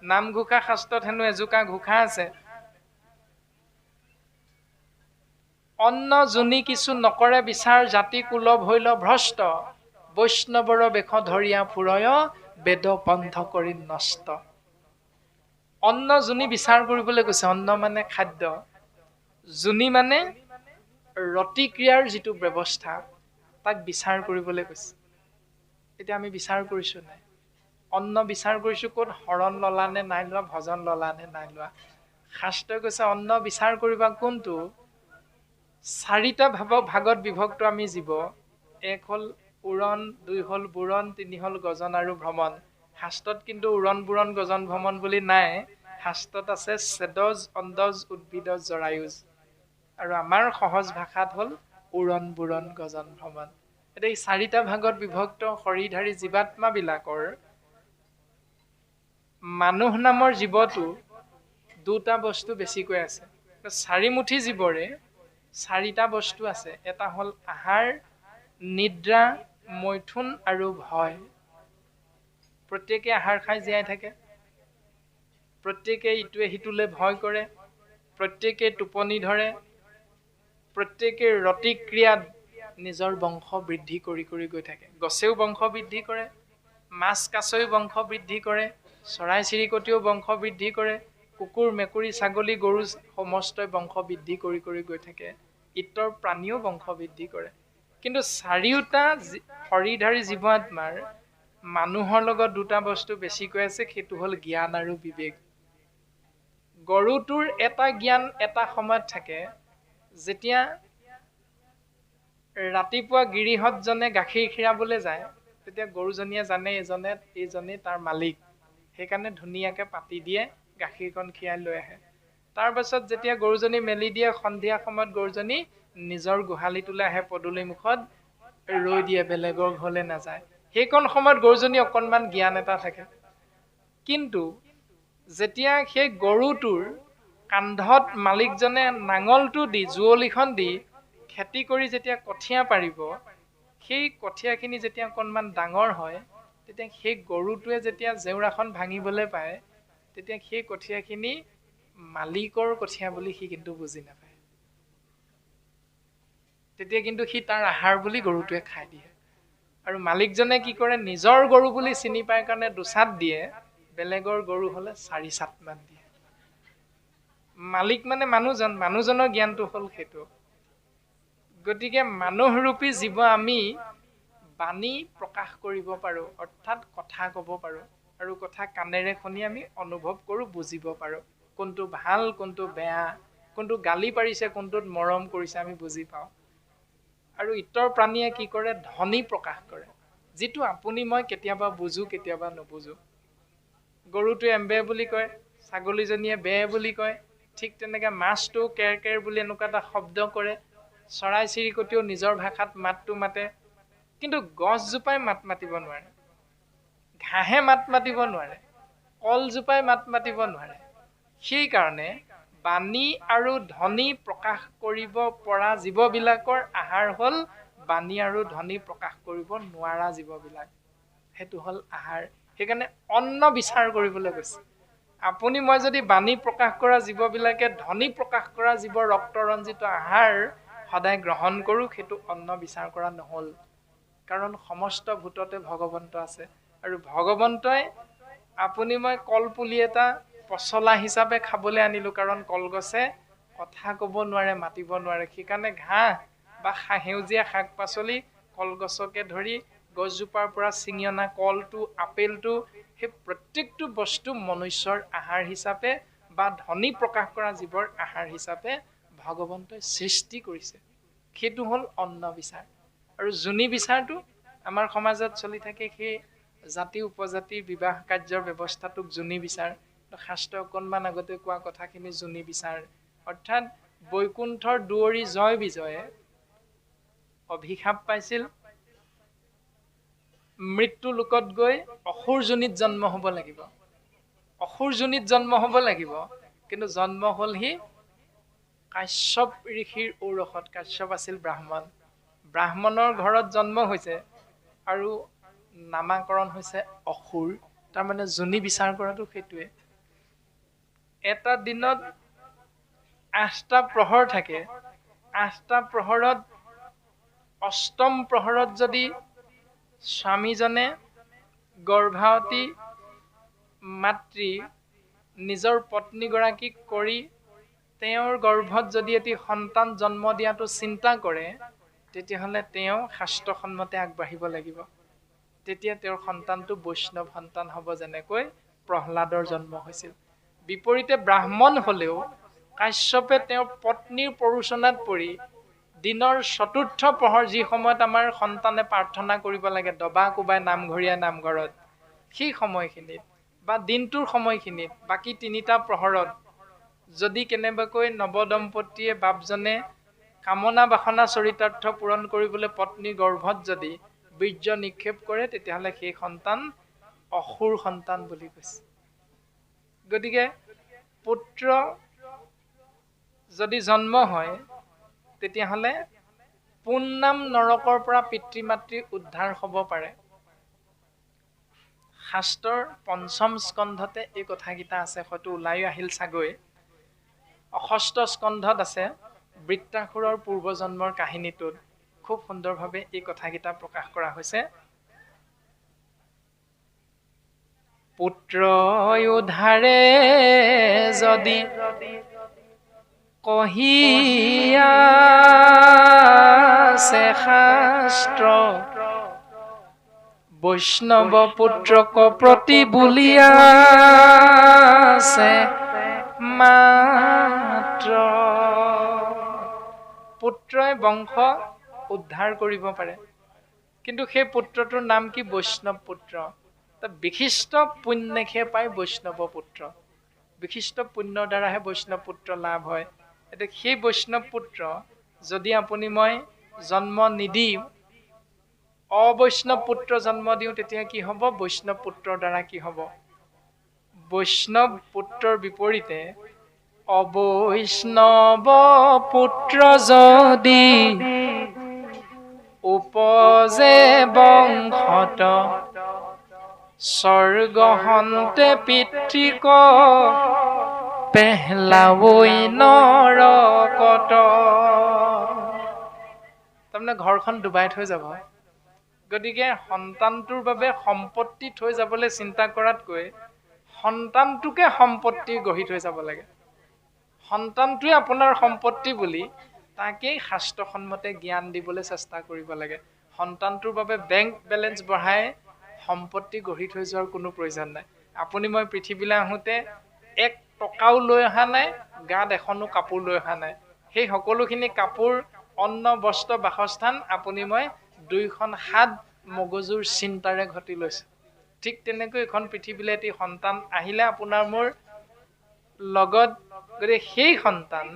নামঘোষা শাস্ত্ৰত হেনো এজোকা ঘোষা আছে, অন্ন যোনি কিছু নকৰে বিচাৰ, জাতি কুলভ হৈল ভ্ৰষ্ট, বৈষ্ণৱৰ বেশ ধৰিয়া ফুৰয়, বেদ পন্থ কৰি নষ্ট। অন্ন যোনি বিচাৰ কৰিবলৈ কৈছে। অন্ন মানে খাদ্য, যোনি মানে ৰতিক্ৰিয়াৰ যিটো ব্যৱস্থা, তাক বিচাৰ কৰিবলৈ কৈছে। এতিয়া আমি বিচাৰ কৰিছো নাই? অন্ন বিচাৰ কৰিছো ক'ত? হৰণ ললা নে নাই লোৱা, ভজন ললা নে নাই লোৱা। শাস্ত্ৰই কৈছে অন্ন বিচাৰ কৰিবা কোনটো? চাৰিটা ভাগত বিভক্ত আমি জীৱ। এক হ'ল উৰণ, দুই হ'ল বুৰণ, তিনি হ'ল গজন আৰু ভ্ৰমণ। শাস্ত্ৰত কিন্তু উৰণ বুৰণ গজন ভ্ৰমণ বুলি নাই। শাস্ত্ৰত আছে চেদজ, অন্দজ, উদ্ভিদজ, জৰায়ুজ। আৰু আমাৰ সহজ ভাষাত হ'ল উৰণ বুৰণ গজন ভ্ৰমণ। এতিয়া এই চাৰিটা ভাগত বিভক্ত শৰীৰধাৰী জীৱাত্মা বিলাকৰ মানুহ নামৰ জীৱটো দুটা বস্তু বেছিকৈ আছে। চাৰিমুঠি জীৱৰে চাৰিটা বস্তু আছে। এটা হ'ল আহাৰ, নিদ্ৰা, মৈথুন আৰু ভয়। প্ৰত্যেকে আহাৰ খাই জীয়াই থাকে, প্ৰত্যেকে ইটোৱে সিটোলৈ ভয় কৰে, প্ৰত্যেকে টোপনি ধৰে, প্ৰত্যেকে ৰতিক্ৰিয়াত নিজৰ বংশ বৃদ্ধি কৰি কৰি গৈ থাকে। গছেও বংশ বৃদ্ধি কৰে, মাছ কাছৈও বংশ বৃদ্ধি কৰে, চৰাই চিৰিকটিও বংশ বৃদ্ধি কৰে, কুকুৰ মেকুৰী ছাগলী গৰু সমস্তই বংশ বৃদ্ধি কৰি কৰি গৈ থাকে। ইতৰ প্ৰাণীও বংশ বৃদ্ধি কৰে। কিন্তু চাৰিওটা শৰীৰধাৰী জীৱাত্মাৰ মানুহৰ লগত দুটা বস্তু বেছিকৈ আছে, সেইটো হ'ল জ্ঞান আৰু বিবেক। গৰুটোৰ এটা জ্ঞান এটা সময়ত থাকে, যেতিয়া ৰাতিপুৱা গিৰিহঁতজনে গাখীৰ খীৰাবলৈ যায়, তেতিয়া গৰুজনীয়ে জানে এইজনে তাৰ মালিক, সেইকাৰণে ধুনীয়াকে পাতি দিয়ে, গাখীৰকণ খীৰাই লৈ আহে। তাৰ পাছত যেতিয়া গৰুজনী মেলি দিয়ে, সন্ধিয়া সময়ত গৰুজনী নিজৰ গোহালিটোলৈ আহে, পদূলি মুখত ৰৈ দিয়ে, বেলেগৰ ঘৰলৈ নাযায়। সেইকণ সময়ত গৰুজনী অকণমান জ্ঞান এটা থাকে। কিন্তু যেতিয়া সেই গৰুটোৰ কান্ধত মালিকজনে নাঙলটো দি, যুঁৱলিখন দি খেতি কৰি যেতিয়া কঠীয়া পাৰিব, সেই কঠীয়াখিনি যেতিয়া অকণমান ডাঙৰ হয়, তেতিয়া সেই গৰুটোৱে যেতিয়া জেওৰাখন ভাঙিবলৈ পায়, তেতিয়া সেই কঠীয়াখিনি মালিকৰ কঠীয়া বুলি সি কিন্তু বুজি নাপায়। তেতিয়া কিন্তু সি তাৰ আহাৰ বুলি গৰুটোৱে খাই দিয়ে। আৰু মালিকজনে কি কৰে? নিজৰ গৰু বুলি চিনি পায় কাৰণে দুচাত দিয়ে, বেলেগৰ গৰু হলে 4 চাতমান দিয়ে। মালিক মানে মানুহজন, মানুহজনৰ জ্ঞানটো হ'ল সেইটো। গতিকে মানুহৰূপী জীৱ আমি বাণী প্ৰকাশ কৰিব পাৰো, অৰ্থাৎ কথা ক'ব পাৰো, আৰু কথা কাণেৰে শুনি আমি অনুভৱ কৰো, বুজিব পাৰো। কোনটো ভাল, কোনটো বেয়া, কোনটো গালি পাৰিছে, কোনটোত মৰম কৰিছে আমি বুজি পাওঁ। আৰু ইতৰ প্ৰাণীয়ে কি কৰে? ধ্বনি প্ৰকাশ কৰে, যিটো আপুনি মই কেতিয়াবা বুজো, কেতিয়াবা নুবুজো। গৰুটোৱে এম্বে বুলি কয়, ছাগলীজনীয়ে বে বুলি কয়, ঠিক তেনেকে মাছটো কেৰ কেৰ বুলি এনেকুৱা এটা শব্দ কৰে, চৰাই চিৰিকটিও নিজৰ ভাষাত মাতটো মাতে। কিন্তু গছজোপাই মাত মাতিব নোৱাৰে, ঘাঁহে মাত মাতিব নোৱাৰে, কলজোপাই মাত মাতিব নোৱাৰে। সেইকাৰণে বাণী আৰু ধ্বনি প্ৰকাশ কৰিব পৰা জীৱবিলাকৰ আহাৰ হ'ল বাণী আৰু ধ্বনি প্ৰকাশ কৰিব নোৱাৰা জীৱবিলাক। সেইটো হ'ল আহাৰ। সেইকাৰণে অন্ন বিচাৰ কৰিবলৈ কৈছে। আপুনি মই যদি বাণী প্ৰকাশ কৰা জীৱবিলাকে ধ্বনি প্ৰকাশ কৰা জীৱৰ ৰক্তৰঞ্জিত আহাৰ সদায় গ্ৰহণ কৰো, সেইটো অন্ন বিচাৰ কৰা নহল। কাৰণ সমস্ত ভূততে ভগৱন্ত আছে, আৰু ভগৱন্তই আপুনি মই কলপুলি এটা পচলা হিচাপে খাবলৈ আনিলো, কাৰণ কলগছে কথা ক'ব নোৱাৰে, মাতিব নোৱাৰে। সেইকাৰণে ঘাঁহ বা সেউজীয়া শাক পাচলি, কলগছকে ধৰি গছজোপাৰ পৰা ছিঙি অনা কলটো, আপেলটো, সেই প্ৰত্যেকটো বস্তু মনুষ্যৰ আহাৰ হিচাপে বা ধ্বনি প্ৰকাশ কৰা জীৱৰ আহাৰ হিচাপে ভগৱন্তই সৃষ্টি কৰিছে। সেইটো হ'ল অন্ন বিচাৰ। আৰু যোনি বিচাৰটো আমাৰ সমাজত চলি থাকে, সেই জাতি উপজাতিৰ বিবাহ কাৰ্যৰ ব্যৱস্থাটোক যোনি বিচাৰ। শাস্ত্ৰ অকণমান আগতে কোৱা কথাখিনি যোনি বিচাৰ। অৰ্থাৎ বৈকুণ্ঠৰ দুৱৰী জয় বিজয়ে অভিশাপ পাইছিল, মৃত্যু লোকত গৈ অসুৰ যোনিত জন্ম হ'ব লাগিব, অসুৰ যোনিত জন্ম হ'ব লাগিব। কিন্তু জন্ম হ'ল সি কাশ্যপ ঋষিৰ ঔৰসত। কাশ্যপ আছিল ব্ৰাহ্মণ, ব্ৰাহ্মণৰ ঘৰত জন্ম হৈছে, আৰু নামাকৰণ হৈছে অসুৰ। তাৰমানে যোনি বিচাৰ কৰাটো সেইটোৱে। এটা দিনত 8টা প্ৰহৰ থাকে। 8টা প্ৰহৰত অষ্টম প্ৰহৰত যদি স্বামীজনে গৰ্ভাৱতী মাতৃ নিজৰ পত্নীগৰাকীক কৰি তেওঁৰ গৰ্ভত যদি এটি সন্তান জন্ম দিয়াটো চিন্তা কৰে, তেতিয়াহ'লে তেওঁ শাস্ত্ৰসন্মতে আগবাঢ়িব লাগিব। তেতিয়া তেওঁৰ সন্তানটো বৈষ্ণৱ সন্তান হ'ব, যেনেকৈ প্ৰহ্লাদৰ জন্ম হৈছিল। বিপৰীতে ব্ৰাহ্মণ হ'লেও কাশ্যপে তেওঁৰ পত্নীৰ প্ৰৰোচনাত পৰি দিনৰ 4ৰ্থ প্ৰহৰ, যি সময়ত আমাৰ সন্তানে প্ৰাৰ্থনা কৰিব লাগে দবা কোবাই নামঘৰীয়া নামঘৰত, সেই সময়খিনিত বা দিনটোৰ সময়খিনিত বাকী 3টা প্ৰহৰত যদি কেনেবাকৈ নৱদম্পতীয়ে বাপজনে কামনা বাসনা চৰিতাৰ্থ পূৰণ কৰিবলৈ পত্নীৰ গৰ্ভত যদি বীৰ্য নিক্ষেপ কৰে, তেতিয়াহ'লে সেই সন্তান অসুৰ সন্তান বুলি কৈছে। গতিকে পুত্ৰ যদি জন্ম হয়, তেতিয়াহ'লে পুণ্যাম নৰকৰ পৰা পিতৃ মাতৃ উদ্ধাৰ হ'ব পাৰে। শাস্ত্ৰৰ 5ম স্কন্ধতে এই কথাকেইটা আছে, হয়তো ওলাই আহিল চাগৈ। 6ষ্ঠ স্কন্ধত আছে, বৃত্তাসুৰৰ পূৰ্বজন্মৰ কাহিনীটোত খুব সুন্দৰভাৱে এই কথাকেইটা প্ৰকাশ কৰা হৈছে। পুত্ৰ উদ্ধাৰে যদি কহিয়াছে শাস্ত্ৰ, বৈষ্ণৱ পুত্ৰক প্ৰতি বুলিয়াছে মাত্ৰ। পুত্ৰই বংশ উদ্ধাৰ কৰিব পাৰে, কিন্তু সেই পুত্ৰটোৰ নাম কি? বৈষ্ণৱ পুত্ৰ। বিশিষ্ট পুণ্যেহে পায় বৈষ্ণৱ পুত্ৰ। বিশিষ্ট পুণ্যৰ দ্বাৰাহে বৈষ্ণৱ পুত্ৰ লাভ হয়। এতিয়া সেই বৈষ্ণৱ পুত্ৰ যদি আপুনি মই জন্ম নিদি অবৈষ্ণৱ পুত্ৰ জন্ম দিওঁ, তেতিয়া কি হ'ব? বৈষ্ণৱ পুত্ৰৰ দ্বাৰা কি হ'ব? বৈষ্ণৱ পুত্ৰৰ বিপৰীতে অবৈষ্ণৱ পুত্ৰ যদি উপজে বংশত, স্বৰ্গহন্তে পিতৃক পেহলাৱৈ নৰকত। তাৰমানে ঘৰখন ডুবাই থৈ যাব। গতিকে সন্তানটোৰ বাবে সম্পত্তি থৈ যাবলৈ চিন্তা কৰাতকৈ সন্তানটোকে সম্পত্তি গঢ়ি থৈ যাব লাগে। সন্তানটোৱে আপোনাৰ সম্পত্তি বুলি তাকেই শাস্ত্ৰসন্মতে জ্ঞান দিবলৈ চেষ্টা কৰিব লাগে। সন্তানটোৰ বাবে বেংক বেলেঞ্চ বঢ়াই সম্পত্তি গঢ়ি থৈ যোৱাৰ কোনো প্ৰয়োজন নাই। আপুনি মই পৃথিৱীলৈ আহোঁতে 1 টকাও লৈ অহা নাই, গাত এখনো কাপোৰ লৈ অহা নাই। সেই সকলোখিনি কাপোৰ, অন্ন, বস্ত্ৰ, বাসস্থান আপুনি মই 2খন হাত মগজুৰ চিন্তাৰে ঘটি লৈছে। ঠিক তেনেকৈ এখন পৃথিৱীলৈ এটি সন্তান আহিলে আপোনাৰ মোৰ লগত, গতিকে সেই সন্তান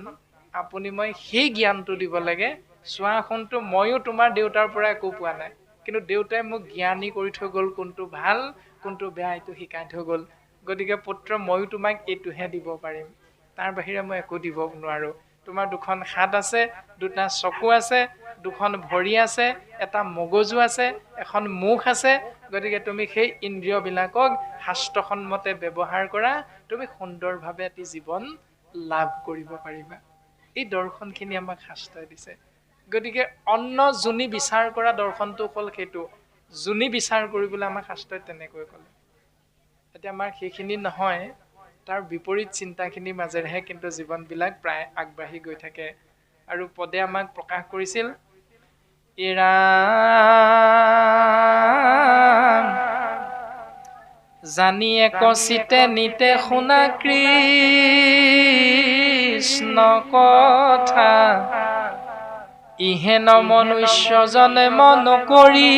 আপুনি মই সেই জ্ঞানটো দিব লাগে। চোৱা শুনটো, ময়ো তোমাৰ দেউতাৰ পৰা একো পোৱা নাই, কিন্তু দেউতাই মোক জ্ঞানী কৰি থৈ গ'ল, কোনটো ভাল কোনটো বেয়া এইটো শিকাই থৈ গ'ল। গতিকে পুত্ৰ, ময়ো তোমাক এইটোহে দিব পাৰিম, তাৰ বাহিৰে মই একো দিব নোৱাৰোঁ। তোমাৰ 2খন হাত আছে, 2টা চকু আছে, 2খন ভৰি আছে, এটা মগজু আছে, এখন মুখ আছে। গতিকে তুমি সেই ইন্দ্ৰিয়বিলাকক শাস্ত্ৰসন্মতে ব্যৱহাৰ কৰা, তুমি সুন্দৰভাৱে এটি জীৱন লাভ কৰিব পাৰিবা। এই দৰ্শনখিনি আমাক শাস্ত্ৰই দিছে। গতিকে অন্ন যোনি বিচাৰ কৰা দৰ্শনটো হ'ল সেইটো। যোনি বিচাৰ কৰিবলৈ আমাক শাস্ত্ৰই তেনেকৈ ক'লে। এতিয়া আমাৰ সেইখিনি নহয়, তাৰ বিপৰীত চিন্তাখিনিৰ মাজেৰেহে কিন্তু জীৱনবিলাক প্ৰায় আগবাঢ়ি গৈ থাকে। আৰু পদে আমাক প্ৰকাশ কৰিছিল, ৰাম জানি একচিতে নিতে শুনা কৃষ্ণ কথা, ইহেন মনুষ্যজনে মন কৰি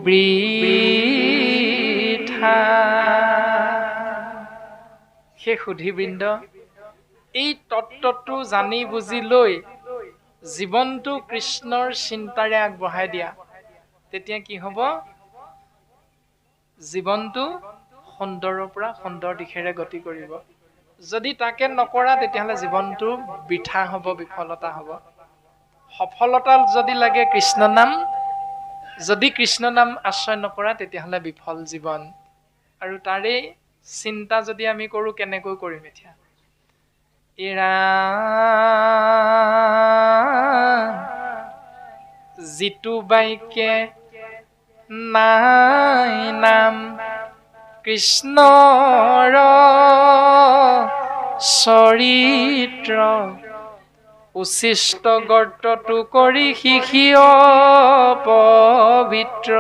বৃথা। সেই সুধীবৃন্দ, এই তত্ত্বটো জানি বুজি লৈ জীৱনটো কৃষ্ণৰ চিন্তাৰে আগবঢ়াই দিয়া, তেতিয়া কি হ'ব? জীৱনটো সুন্দৰৰ পৰা সুন্দৰ দিশেৰে গতি কৰিব। যদি তাকে নকৰা, তেতিয়াহ'লে জীৱনটো বৃথা হ'ব, বিফলতা হ'ব। সফলতা যদি লাগে কৃষ্ণ নাম, যদি কৃষ্ণ নাম আশ্ৰয় নকৰা, তেতিয়াহ'লে বিফল জীৱন। আৰু তাৰেই চিন্তা যদি আমি কৰোঁ কেনেকৈ কৰিম এতিয়া যিটো বাক্যে নাই নাম কৃষ্ণৰ চৰিত্ৰ উচিষ্ট গৰ্তটো কৰি শিকিয় পবিত্ৰ।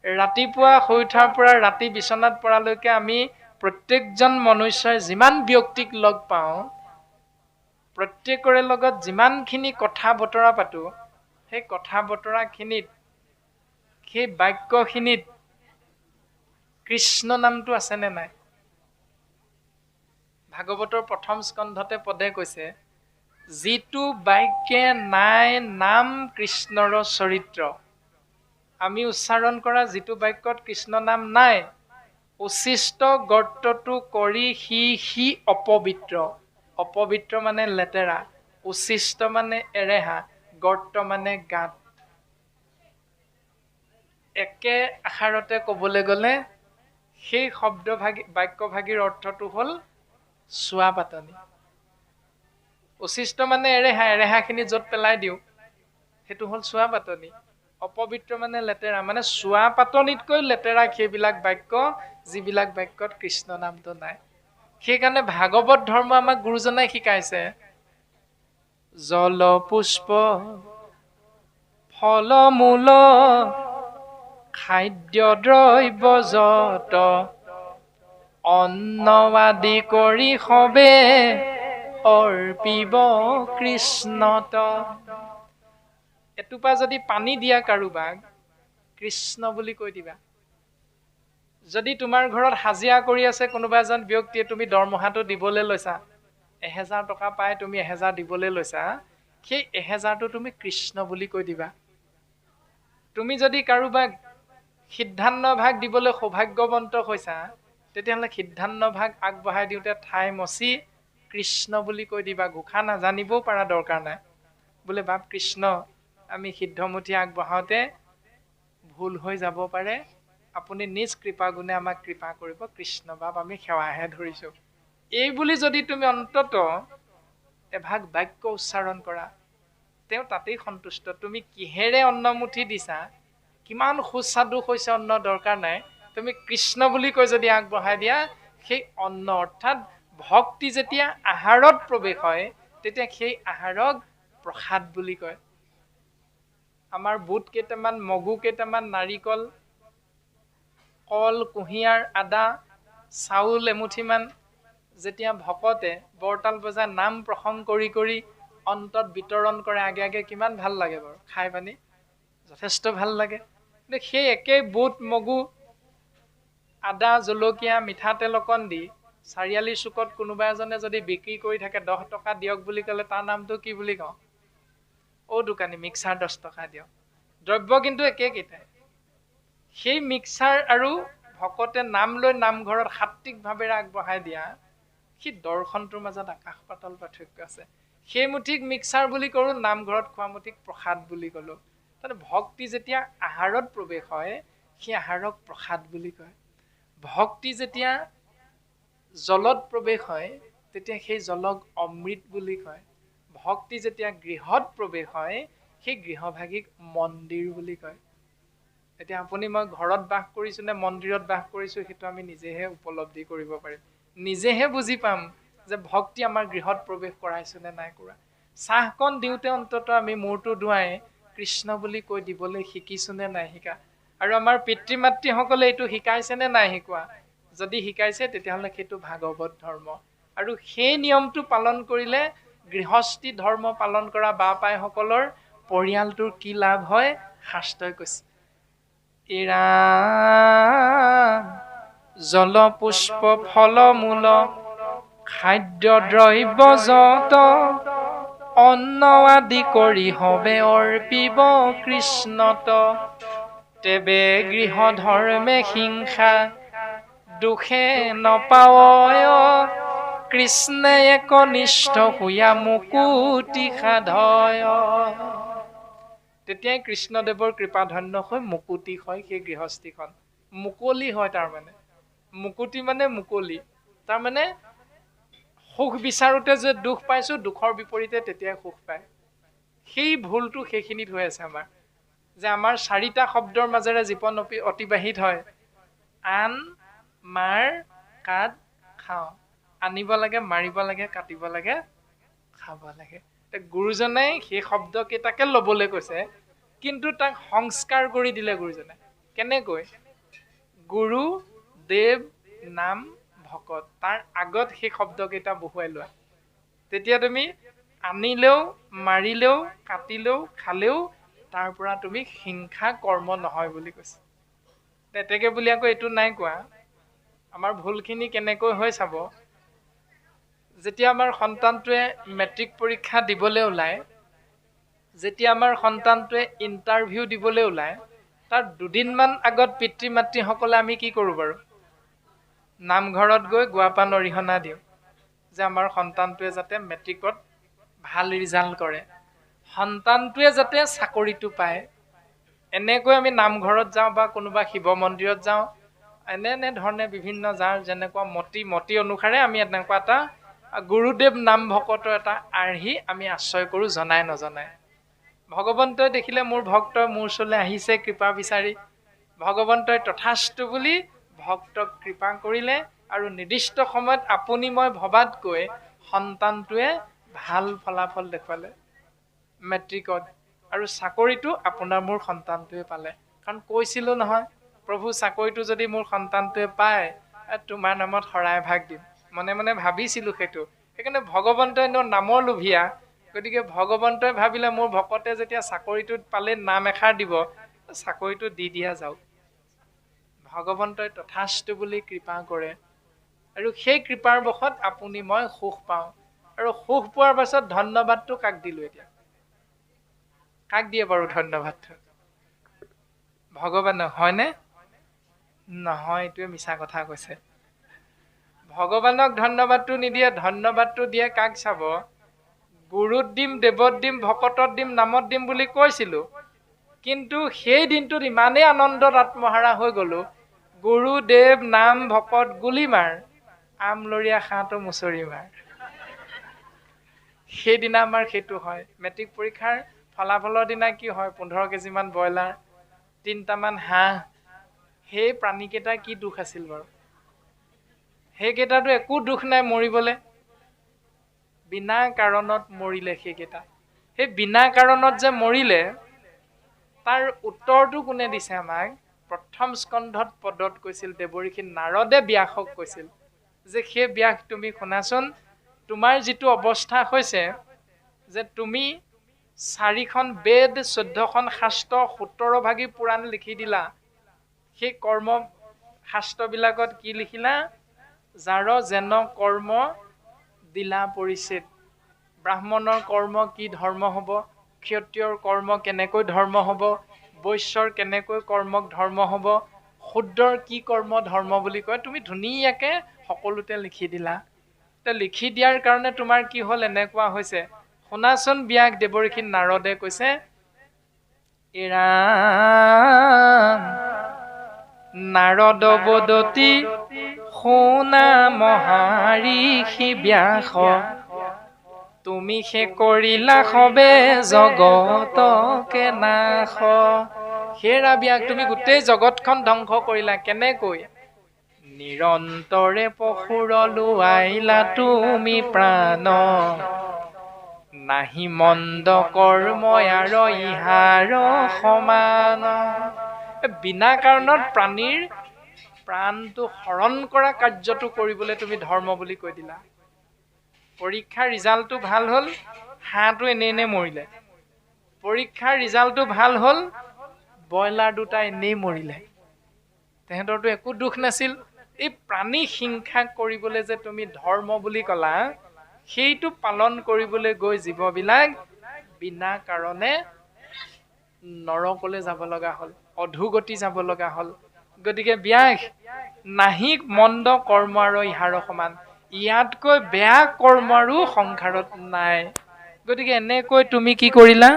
ৰাতিপুৱা শুই উঠাৰ পৰা ৰাতি বিচনাত পৰালৈকে আমি প্ৰত্যেকজন মনুষ্যই যিমান ব্যক্তিক লগ পাওঁ প্ৰত্যেকৰে লগত যিমানখিনি কথা বতৰা পাতো সেই কথা বতৰাখিনিত সেই বাক্যখিনিত কৃষ্ণ নামটো আছেনে নাই? ভাগৱতৰ প্ৰথম স্কন্ধতে পদে কৈছে যিটো বাক্যে নাই নাম কৃষ্ণৰ চৰিত্ৰ। আমি উচ্চাৰণ কৰা যিটো বাক্যত কৃষ্ণ নাম নাই উচিষ্ট গৰ্তটো কৰি সি অপবিত্ৰ। অপবিত্ৰ মানে লেতেৰা, উচিষ্ট মানে এৰেহা, গৰ্ত মানে গাত। একে আষাৰতে ক'বলৈ গ'লে সেই বাক্যভাগীৰ অৰ্থটো হ'ল চোৱা পাতনি। উচিষ্ট মানে এৰেহা, এৰেহাখিনি য'ত পেলাই দিওঁ সেইটো হ'ল চোৱা পাতনি। অপবিত্ৰ মানে লেতেৰা, মানে চোৱা পাতনিতকৈ লেতেৰা সেইবিলাক বাক্য যিবিলাক বাক্যত কৃষ্ণ নামটো নাই। সেইকাৰণে ভাগৱত ধৰ্ম আমাক গুৰুজনাই শিকাইছে জল পুষ্প ফল মূল খাদ্য দ্ৰব্য যত অন্ন আদি কৰি সবে অৰ্পিব কৃষ্ণত। এটোপা যদি পানী দিয়া কাৰোবাক কৃষ্ণ বুলি কৈ দিবা। যদি তোমাৰ ঘৰত হাজিৰা কৰি আছে কোনোবা এজন ব্যক্তিয়ে, তুমি দৰমহাটো দিবলৈ লৈছা, 1000 টকা পাই তুমি 1000 দিবলৈ লৈছা, সেই 1000টো তুমি কৃষ্ণ বুলি কৈ দিবা। তুমি যদি কাৰোবাক সিদ্ধান্ন ভাগ দিবলৈ সৌভাগ্যৱন্ত হৈছা তেতিয়াহ'লে সিদ্ধান্ন ভাগ আগবঢ়াই দিওঁতে ঠাই মচি কৃষ্ণ বুলি কৈ দিবা। ঘোষা নাজানিবও পাৰা, দৰকাৰ নাই। বোলে বাপ কৃষ্ণ, আমি সিদ্ধমুঠি আগবঢ়াওঁতে ভুল হৈ যাব পাৰে, আপুনি নিজ কৃপা গুণে আমাক কৃপা কৰিব, কৃষ্ণ বাপ আমি সেৱাহে ধৰিছোঁ। এই বুলি যদি তুমি অন্তত এভাগ বাক্য উচ্চাৰণ কৰা তেওঁ তাতেই সন্তুষ্ট। তুমি কিহেৰে অন্নমুঠি দিছা, কিমান সুস্বাদু হৈছে অন্ন দৰকাৰ নাই, তুমি কৃষ্ণ বুলি কৈ যদি আগবঢ়াই দিয়া সেই অন্ন অৰ্থাৎ ভক্তি যেতিয়া আহাৰত প্ৰৱেশ হয় তেতিয়া সেই আহাৰক প্ৰসাদ বুলি কয়। আমাৰ বুট কেইটামান, মগু কেইটামান, নাৰিকল, কল, কুঁহিয়াৰ, আদা, চাউল এমুঠিমান যেতিয়া ভকতে বৰতাল বজাই নাম প্ৰসংগ কৰি কৰি অন্তত বিতৰণ কৰে, আগে আগে কিমান ভাল লাগে বাৰু খাই পানি, যথেষ্ট ভাল লাগে। কিন্তু সেই একেই বুট মগু আদা জলকীয়া মিঠাতেল অকণ দি চাৰিআলি চুকত কোনোবা এজনে যদি বিক্ৰী কৰি থাকে 10 টকা দিয়ক বুলি ক'লে তাৰ নামটো কি বুলি কওঁ? অ দোকানী মিক্সাৰ 10 টকা দিয়ক। দ্ৰব্য কিন্তু একেকেইটাই। সেই মিক্সাৰ আৰু ভকতে নাম লৈ নামঘৰত সাত্বিকভাৱেৰে আগবঢ়াই দিয়া সেই দৰ্শনটোৰ মাজত আকাশ পাতাল পাৰ্থক্য আছে। সেই মুঠিক মিক্সাৰ বুলি কৰো, নামঘৰত খোৱা মুঠিক প্ৰসাদ বুলি ক'লো। তাৰমানে ভক্তি যেতিয়া আহাৰত প্ৰৱেশ হয় সেই আহাৰক প্ৰসাদ বুলি কয়। ভক্তি যেতিয়া জলত প্ৰৱেশ হয় তেতিয়া সেই জলক অমৃত বুলি কয়। ভক্তি যেতিয়া গৃহত প্ৰৱেশ হয় সেই গৃহভাগীক মন্দিৰ বুলি কয়। এতিয়া আপুনি মই ঘৰত বাস কৰিছোঁ নে মন্দিৰত বাস কৰিছোঁ সেইটো আমি নিজেহে উপলব্ধি কৰিব পাৰিম, নিজেহে বুজি পাম যে ভক্তি আমাৰ গৃহত প্ৰৱেশ কৰাইছোঁ নে নাই কৰা। চাহকণ দিওঁতে অন্তত আমি মূৰটো ধুৱাই কৃষ্ণ বুলি কৈ দিবলৈ শিকিছোঁ নে নাই শিকা। আৰু আমাৰ পিতৃ মাতৃসকলে এইটো শিকাইছে নে নাই শিকোৱা। যদি শিকাইছে তেতিয়াহ'লে সেইটো ভাগৱত ধৰ্ম। আৰু সেই নিয়মটো পালন কৰিলে গৃহস্থী ধৰ্ম পালন কৰা বাপাইসকলৰ পৰিয়ালটোৰ কি লাভ হয় শাস্ত্ৰই কৈছে। জল পুষ্প ফল মূল খাদ্য দ্ৰব্য যত অন্ন আদি কৰি সবে অৰ্পিব কৃষ্ণত। তেবে গৃহ ধৰ্মে হিংসা দুখে নপাৱয় কৃষ্ণে একনিষ্ঠ হুয়া মুকুতি সাধয়। তেতিয়াই কৃষ্ণদেৱৰ কৃপা ধন্য হৈ মুকুতি হয় সেই গৃহস্থীখন, মুকলি হয়। তাৰমানে মুকুতি মানে মুকলি, তাৰমানে সুখ বিচাৰোতে যে দুখ পাইছো, দুখৰ বিপৰীতে তেতিয়াই সুখ পায়। সেই ভুলটো সেইখিনিত হৈ আছে আমাৰ, যে আমাৰ 4টা শব্দৰ মাজেৰে জীৱন অতিবাহিত হয়। আন, মাৰ, কাট, খাওঁ। আনিব লাগে, মাৰিব লাগে, কাটিব লাগে, খাব লাগে। গুৰুজনাই সেই শব্দকেইটাকে ল'বলৈ কৈছে, কিন্তু তাক সংস্কাৰ কৰি দিলে গুৰুজনাই। কেনেকৈ? গুৰু, দেৱ, নাম, ভকত, তাৰ আগত সেই শব্দকেইটা বহুৱাই লোৱা। তেতিয়া তুমি আনিলেও, মাৰিলেও, কাটিলেও, খালেও তাৰ পৰা তুমি হিংসা কৰ্ম নহয় বুলি কৈছে। তেতেকে বুলি আকৌ এইটো নাই কোৱা। আমাৰ ভুলখিনি কেনেকৈ হৈ চাব, যেতিয়া আমাৰ সন্তানটোৱে মেট্ৰিক পৰীক্ষা দিবলৈ ওলায়, যেতিয়া আমাৰ সন্তানটোৱে ইণ্টাৰভিউ দিবলৈ ওলায়, তাৰ দুদিনমান আগত পিতৃ মাতৃসকলে আমি কি কৰোঁ বাৰু? নামঘৰত গৈ গুৱাপান অৰিহণা দিওঁ, যে আমাৰ সন্তানটোৱে যাতে মেট্ৰিকত ভাল ৰিজাল্ট কৰে, সন্তানটোৱে যাতে চাকৰিটো পায়। এনেকৈ আমি নামঘৰত যাওঁ বা কোনোবা শিৱ মন্দিৰত যাওঁ, এনেধৰণে বিভিন্ন যাৰ যেনেকুৱা মতি অনুসাৰে আমি এনেকুৱা এটা গুৰুদেৱ নাম ভকতৰ এটা আৰ্হি আমি আশ্ৰয় কৰোঁ, জনাই নজনাই। ভগৱন্তই দেখিলে মোৰ ভক্তই মোৰ ওচৰলৈ আহিছে কৃপা বিচাৰি, ভগৱন্তই তথাস্তু বুলি ভক্তক কৃপা কৰিলে, আৰু নিৰ্দিষ্ট সময়ত আপুনি মই ভবাতকৈ সন্তানটোৱে ভাল ফলাফল দেখুৱালে মেট্ৰিকত, আৰু চাকৰিটো আপোনাৰ মোৰ সন্তানটোৱে পালে। কাৰণ কৈছিলোঁ নহয়, প্ৰভু চাকৰিটো যদি মোৰ সন্তানটোৱে পায়, তোমাৰ নামত শৰাই ভাগ দিম। মনে মনে ভাবিছিলোঁ সেইটো। সেইকাৰণে ভগৱন্তই নামৰ লোভীয়া, গতিকে ভগৱন্তই ভাবিলে মোৰ ভকতে যেতিয়া চাকৰিটোত পালে নাম এষাৰ দিব, চাকৰিটো দি দিয়া যাওক। ভগৱন্তই তথাস্তু বুলি কৃপা কৰে, আৰু সেই কৃপাৰ বশত আপুনি মই সুখ পাওঁ। আৰু সুখ পোৱাৰ পাছত ধন্যবাদটো কাক দিলো? এতিয়া কাক দিয়ে বাৰু ধন্যবাদটো? ভগৱানক, হয়নে? নহয়, এইটোৱে মিছা কথা কৈছে। ভগৱানক ধন্যবাদটো নিদিয়ে, ধন্যবাদটো দিয়ে কাক চাব? গুৰুত দিম, দেৱত দিম, ভকতত দিম, নামত দিম বুলি কৈছিলোঁ, কিন্তু সেই দিনটোত ইমানেই আনন্দত আত্মহাৰা হৈ গলো, গুৰু, দেৱ, নাম, ভকত গুলি মাৰ, আমলৰীয়া খাটো মুচৰি মাৰ। সেইদিনা আমাৰ সেইটো হয়। মেট্ৰিক পৰীক্ষাৰ ফলাফলৰ দিনা কি হয়? 15 কেজিমান ব্ৰইলাৰ, 3টামান হাঁহ। সেই প্ৰাণীকেইটাৰ কি দুখ আছিল বাৰু? সেইকেইটাতো একো দুখ নাই মৰিবলৈ, বিনা কাৰণত মৰিলে সেইকেইটা। সেই বিনা কাৰণত যে মৰিলে, তাৰ উত্তৰটো কোনে দিছে আমাক? প্ৰথম স্কন্ধত পদত কৈছিল, দেৱঋষি নাৰদে ব্যাসক কৈছিল যে সেই ব্যাস তুমি শুনাচোন, তোমাৰ যিটো অৱস্থা হৈছে, যে তুমি 4খন বেদ, 14খন শাস্ত্ৰ, 17 ভাগী পুৰাণ লিখি দিলা। সেই কৰ্ম শাস্ত্ৰবিলাকত কি লিখিলা? যাৰ যেন কৰ্ম দিলা পৰিচিত। ব্ৰাহ্মণৰ কৰ্ম কি ধৰ্ম হ'ব, ক্ষত্ৰিয়ৰ কৰ্ম কেনেকৈ ধৰ্ম হ'ব, বৈশ্যৰ কেনেকৈ কৰ্মক ধৰ্ম হ'ব, শূদ্ৰৰ কি কৰ্ম ধৰ্ম বুলি কয়, তুমি ধুনীয়াকে সকলোতে লিখি দিলা। লিখি দিয়াৰ কাৰণে তোমাৰ কি হ'ল? এনেকুৱা হৈছে। শুনাচোন ব্যাস, দেৱঋষি নাৰদে কৈছে, এৰা নাৰদ বদতি শুনা মহাৰিষি ব্যাস, তুমি সে কৰিলা সবে জগতকে নাশ। হেৰা ব্যাস, তুমি গোটেই জগতখন ধ্বংস কৰিলা। কেনেকৈ? নিৰন্তৰে পশুৰ লোৱাইলা তুমি প্ৰাণ, নাহি মন্দ কৰ্ম আৰু ইহাৰ সমান। বিনা কাৰণত প্ৰাণীৰ প্ৰাণটো হৰণ কৰা কাৰ্যটো কৰিবলৈ তুমি ধৰ্ম বুলি কৈ দিলা। পৰীক্ষাৰ ৰিজাল্টটো ভাল হ'ল, হাঁহটো এনে মৰিলে। পৰীক্ষাৰ ৰিজাল্টটো ভাল হ'ল, ব্ৰইলাৰ 2টা এনেই মৰিলে। তেহেঁতৰতো একো দুখ নাছিল। এই প্ৰাণী হিংসা কৰিবলৈ যে তুমি ধৰ্ম বুলি ক'লা, সেইটো পালন কৰিবলৈ গৈ জীৱবিলাক বিনা কাৰণে নৰকলৈ যাব লগা হ'ল, অধোগতি যাব লগা হ'ল। গতিকে ব্যাস, নাহি মন্দ কৰ্ম আৰু ইহাৰ সমান, ইয়াতকৈ বেয়া কৰ্ম আৰু সংসাৰত নাই। গতিকে এনেকৈ তুমি কি কৰিলা?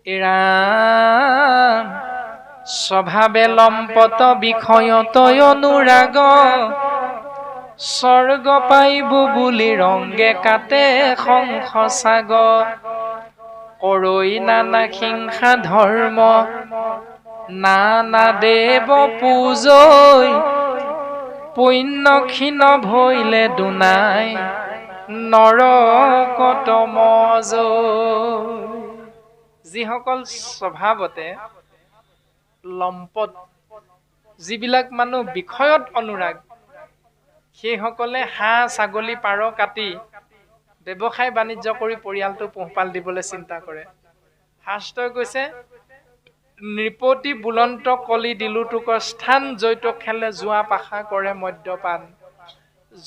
এৰা স্বভাৱে লম্পট বিষয়ত অনুৰাগ স্বৰ্গ পাইব বুলি ৰংগে কাটে সংসাগ কৰৈ নানা হিংসা ধৰ্ম নানা দেৱ পূজৈ পুণ্য ক্ষীণ ভৈলে দুনাই নৰকত মজৈ। যিসকল স্বভাৱতে লম্পট, যিবিলাক মানুহ বিষয়ত অনুৰাগ, সেইসকলে হাঁহ ছাগলী পাৰ কাটি ব্যৱসায় বাণিজ্য কৰি পৰিয়ালটো পোহপাল দিবলৈ চিন্তা কৰে। শাস্ত্ৰই কৈছে নৃপতি বুলন্ত কলি দিলো তোক স্থান জৈত খেলে জুৱা পাশা কৰে মদ্যপান।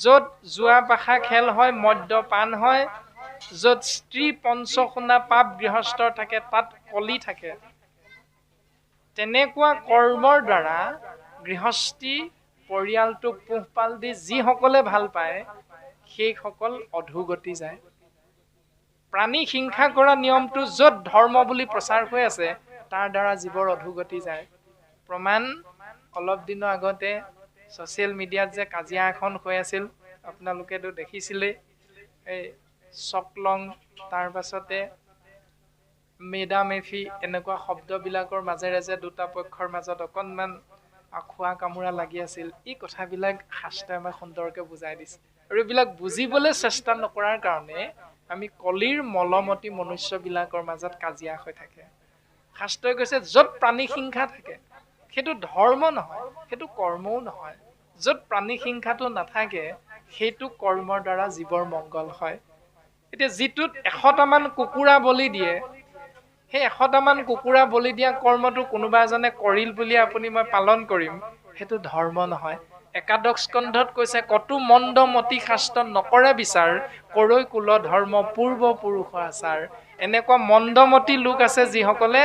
য'ত জুৱা পাশা খেল হয়, মদ্যপান হয়, য'ত স্ত্ৰী পঞ্চশুনা পাপ গৃহস্থৰ থাকে তাত কলি থাকে। তেনেকুৱা কৰ্মৰ দ্বাৰা গৃহস্থী পৰিয়ালটো পোহপাল দি যিসকলে ভাল পায় সেইসকল অধোগতি যায়। প্ৰাণী হিংসা কৰা নিয়মটো য'ত ধৰ্ম বুলি প্ৰচাৰ হৈ আছে তাৰ দ্বাৰা জীৱৰ অধোগতি যায়। প্ৰমাণ অলপ দিনৰ আগতে ছ'চিয়েল মিডিয়াত যে কাজিয়া এখন হৈ আছিল, আপোনালোকেতো দেখিছিলেই। এই চকলং, তাৰ পাছতে মেডা মেফি, এনেকুৱা শব্দবিলাকৰ মাজেৰে যে দুটা পক্ষৰ মাজত অকণমান খোৱা কামোৰা লাগি আছিল, এই কথাবিলাক শাস্ত্ৰই আমাক সুন্দৰকৈ বুজাই দিছে। আৰু এইবিলাক বুজিবলৈ চেষ্টা নকৰাৰ কাৰণে আমি কলিৰ মলমতী মনুষ্যবিলাকৰ মাজত কাজিয়া হৈ থাকে। শাস্ত্ৰই কৈছে য'ত প্ৰাণী হিংসা থাকে সেইটো ধৰ্ম নহয়, সেইটো কৰ্মও নহয়। য'ত প্ৰাণী হিংসাটো নাথাকে সেইটো কৰ্মৰ দ্বাৰা জীৱৰ মংগল হয়। এতিয়া যিটোত 100টামান কুকুৰা বলি দিয়ে, সেই 100টামান কুকুৰা বলি দিয়া কৰ্মটো কোনোবা এজনে কৰিল বুলি আপুনি মই পালন কৰিম, সেইটো ধৰ্ম নহয়। একাদশ স্কন্ধত কৈছে কতো মন্দ মতি শাস্ত্ৰ নকৰে বিচাৰ কৰৈ কুল ধৰ্ম পূৰ্ব পুৰুষৰ আচাৰ। এনেকুৱা মন্দমতী লোক আছে যিসকলে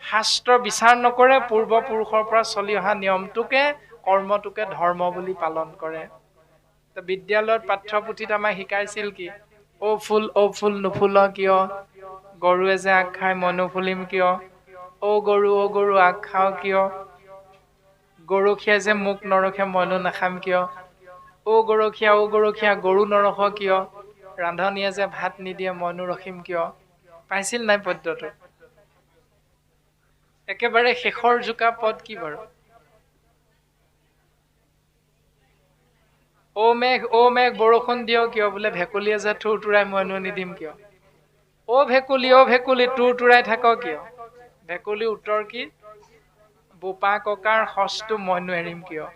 শাস্ত্ৰ বিচাৰ নকৰে, পূৰ্বপুৰুষৰ পৰা চলি অহা নিয়মটোকে কৰ্মটোকে ধৰ্ম বুলি পালন কৰে। বিদ্যালয়ত পাঠ্যপুথিত আমাক শিকাইছিল কি, অ ফুল নুফুল কিয়, গৰুৱে যে আগ খাই মই নুফুলিম কিয়, অ গৰু আগ খাও কিয়, গৰখীয়াই যে মোক নৰখে মইনো নাখাম কিয়, অ গৰখীয়া গৰু নৰখ কিয়, ৰান্ধনীয়ে যে ভাত নিদিয়ে মইনো ৰখিম কিয়। পাইছিল নাই পদ্যটো? একেবাৰে শেষৰ জোকা পদ কি বাৰু? অ মেঘ বৰষুণ দিয় কিয়, বোলে ভেকুলীয়ে যে থুৰ তুৰাই মইনো নিদিম কিয়। অ ভেকুলী তুৰ তুৰাই থাক কিয়। ভেকুলী উত্তৰ কি, বোপা ককাৰ সচটো মইনো এৰিম কিয়।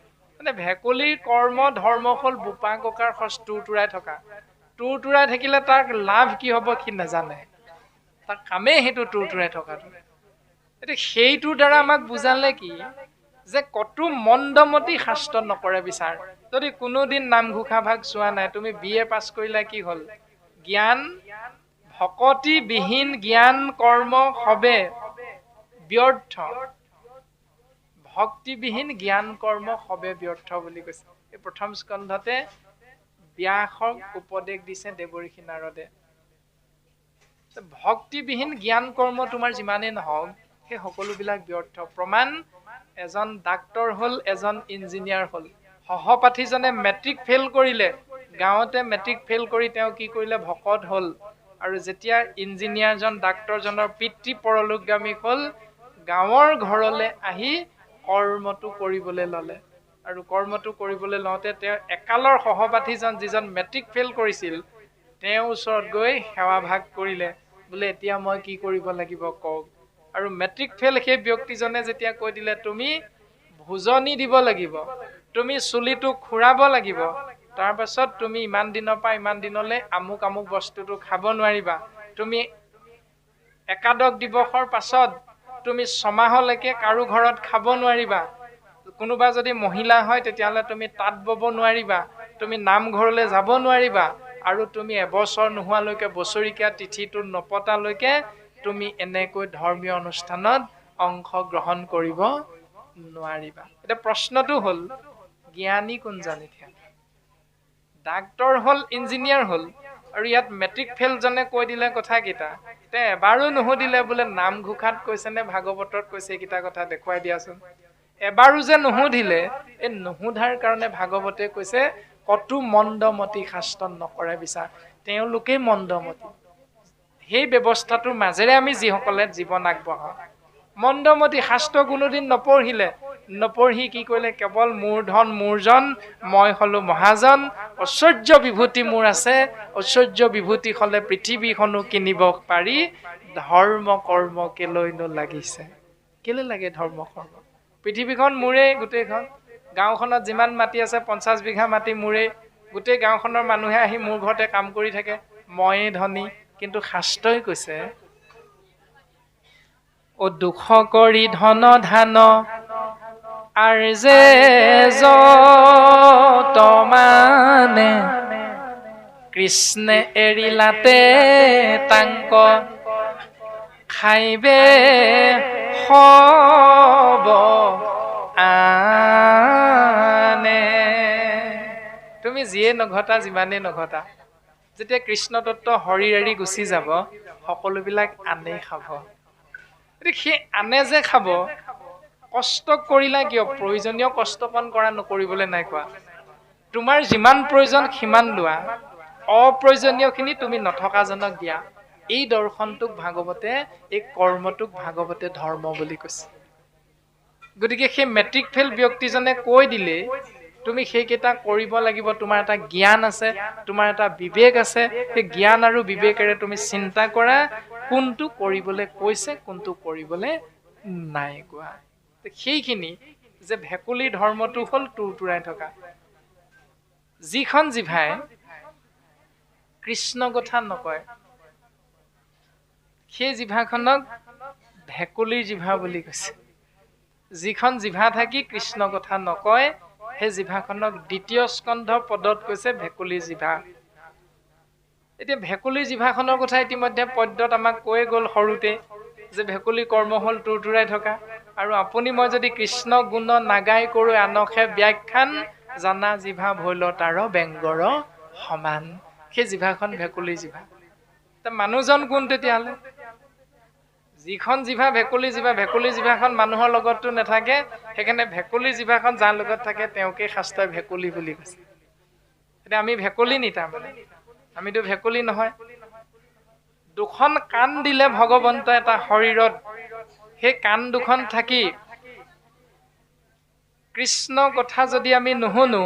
মানে ভেকুলীৰ কৰ্ম ধৰ্ম হ'ল বোপা ককাৰ সচ তুৰ তুৰাই থকা। তুৰ তুৰাই থাকিলে তাৰ লাভ কি হ'ব সি নাজানে, তাৰ কামেই সেইটো তুৰ তুৰাই থকাটো। এতিয়া সেইটোৰ দ্বাৰা আমাক বুজালে কি, যে কতো মন্দমতী শাস্ত্ৰ নকৰে বিচাৰ। যদি কোনোদিন নামঘোষা ভাগ চোৱা নাই, তুমি BA পাছ কৰিলা কি হ'ল, জ্ঞান ভকতিবিহীন জ্ঞান কৰ্ম হবে ব্যৰ্থ, ভক্তিবিহীন জ্ঞান কৰ্ম হবে ব্যৰ্থ বুলি কৈছে। এই প্ৰথম স্কন্ধতে ব্যাসক উপদেশ দিছে দেৱঋষি নাৰদে। ভক্তিবিহীন জ্ঞান কৰ্ম তোমাৰ যিমানেই নহওক সেই সকলোবিলাক ব্যৰ্থ। প্ৰমাণ এজন ডাক্তৰ হ'ল, এজন ইঞ্জিনিয়াৰ হ'ল। সহপাঠীজনে মেট্ৰিক ফেইল কৰিলে, গাঁৱতে মেট্ৰিক ফেইল কৰি তেওঁ কি কৰিলে, ভকত হ'ল। আৰু যেতিয়া ইঞ্জিনিয়াৰজন ডাক্তৰজনৰ পিতৃ পৰলোকগামী হ'ল, গাঁৱৰ ঘৰলৈ আহি কৰ্মটো কৰিবলৈ ল'লে। আৰু কৰ্মটো কৰিবলৈ লওঁতে তেওঁ একালৰ সহপাঠীজন যিজন মেট্ৰিক ফেইল কৰিছিল, তেওঁৰ ওচৰত গৈ সেৱা ভাগ কৰিলে, বোলে এতিয়া মই কি কৰিব লাগিব কওক। আৰু মেট্ৰিক ফেইল সেই ব্যক্তিজনে যেতিয়া কৈ দিলে তুমি ভোজনী দিব লাগিব, তুমি চুলিটো খুৰাব লাগিব, তাৰ পাছত তুমি ইমান দিনৰ পৰা ইমান দিনলৈ আমুক আমুক বস্তুটো খাব নোৱাৰিবা, তুমি একাদশ দিৱসৰ পাছত তুমি 6 মাহলৈকে কাৰো ঘৰত খাব নোৱাৰিবা, কোনোবা যদি মহিলা হয় তেতিয়াহ'লে তুমি তাঁত বব নোৱাৰিবা, তুমি নামঘৰলৈ যাব নোৱাৰিবা, আৰু তুমি এবছৰ নোহোৱালৈকে বছৰীকীয়া তিথিটো নপতালৈকে তুমি এনেকৈ ধৰ্মীয় অনুষ্ঠানত অংশগ্ৰহণ কৰিব নোৱাৰিবা। এতিয়া প্ৰশ্নটো হ'ল, জ্ঞানী কোনজন? এতিয়া ডাক্তৰ হ'ল, ইঞ্জিনিয়াৰ হ'ল, আৰু ইয়াত মেট্ৰিক ফেইলজনে কৈ দিলে কথাকেইটা। তে এবাৰো নুসুধিলে বোলে নামঘোষাত কৈছে নে ভাগৱতত কৈছে এইকেইটা কথা দেখুৱাই দিয়াচোন। এবাৰো যে নুসুধিলে, এই নুসুধাৰ কাৰণে ভাগৱতে কৈছে কতো মন্দমতি শাস্ত্ৰ নকৰে বিচাৰ, তেওঁলোকেই মন্দমতি। সেই ব্যৱস্থাটোৰ মাজেৰে আমি যিসকলে জীৱন আগবঢ়াওঁ, মন্দমতি শাস্ত্ৰ কোনোদিন নপঢ়ি কি কৰিলে, কেৱল মোৰ ধন মোৰজন, মই হলো মহাজন, ঐশ্বৰ্য বিভূতি মোৰ আছে, ঐশ্বৰ্য বিভূতি হলে পৃথিৱীখনো কিনিব পাৰি, ধৰ্ম কৰ্ম কেলৈনো লাগিছে। কেলে লাগে ধৰ্ম কৰ্ম? পৃথিৱীখন মোৰে গোটেইখন, গাঁওখনত যিমান মাটি আছে 50 বিঘা মাটি মোৰে, গোটেই গাঁওখনৰ মানুহে আহি মোৰ ঘৰতে কাম কৰি থাকে, ময়ে ধনী। কিন্তু শাস্ত্ৰই কৈছে ও দুখ কৰি ধন ধান আৰ যে যত মানে, কৃষ্ণে এৰিলাতে তাংক খাইবে হব আনে। তুমি যিয়ে নঘটা, যিমানেই নঘটা, যেতিয়া কৃষ্ণ তত্ত্ব শৰীৰ এৰি গুচি যাব, সকলোবিলাক আনেই খাব। সেই আনে যে খাব, কষ্ট কৰিলা কিয়? প্ৰয়োজনীয় কষ্টকণ কৰা, নকৰিবলৈ নাই কোৱা। তোমাৰ যিমান প্ৰয়োজন সিমান লোৱা, অপ্ৰয়োজনীয়খিনি তুমি নথকাজনক দিয়া। এই দৰ্শনটোক ভাগৱতে, এই কৰ্মটোক ভাগৱতে ধৰ্ম বুলি কৈছে। গতিকে সেই মেট্ৰিক ফেইল ব্যক্তিজনে কৈ দিলে তুমি সেইকেইটা কৰিব লাগিব। তোমাৰ এটা জ্ঞান আছে, তোমাৰ এটা বিবেক আছে, সেই জ্ঞান আৰু বিবেকেৰে তুমি চিন্তা কৰা কোনটো কৰিবলৈ কৈছে, কোনটো কৰিবলৈ নাই কোৱা। সেইখিনি যে ভেকুলীৰ ধৰ্মটো হ'ল তুৰতুৰাই থকা। যিখন জিভাই কৃষ্ণ কথা নকয়, সেই জিভাখনক ভেকুলীৰ জিভা বুলি কৈছে। যিখন জিভা থাকি কৃষ্ণ কথা নকয়, সেই জিভাখনক দ্বিতীয় স্কন্ধ পদত কৈছে ভেকুলীৰ জিভা। এতিয়া ভেকুলীৰ জিভাখনৰ কথা ইতিমধ্যে পদ্যত আমাক কৈ গ'ল সৰুতে, যে ভেকুলীৰ কৰ্ম হ'ল তুৰতুৰাই থকা। আৰু আপুনি মই যদি কৃষ্ণ গুণ নাগাই কৰো আনকহে ব্যাখ্যান, জানা জিভা ভৈল তাৰ বেংগৰ সমান। সেই জিভাখন ভেকুলীৰ জিভা। মানুহজন কোন তেতিয়াহ'লে? যিখন জিভা ভেকুলীৰ জিভা, ভেকুলীৰ জিভাখন মানুহৰ লগততো নাথাকে, সেইকাৰণে ভেকুলীৰ জিভাখন যাৰ লগত থাকে তেওঁকে শাস্ত্ৰই ভেকুলী বুলি কৈছে। এতিয়া আমি ভেকুলী নি? তাৰমানে আমিতো ভেকুলী নহয়। দুখন কাণ দিলে ভগৱন্ত এটা শৰীৰত, সেই কাণ দুখন থাকি কৃষ্ণ কথা যদি আমি নুশুনো,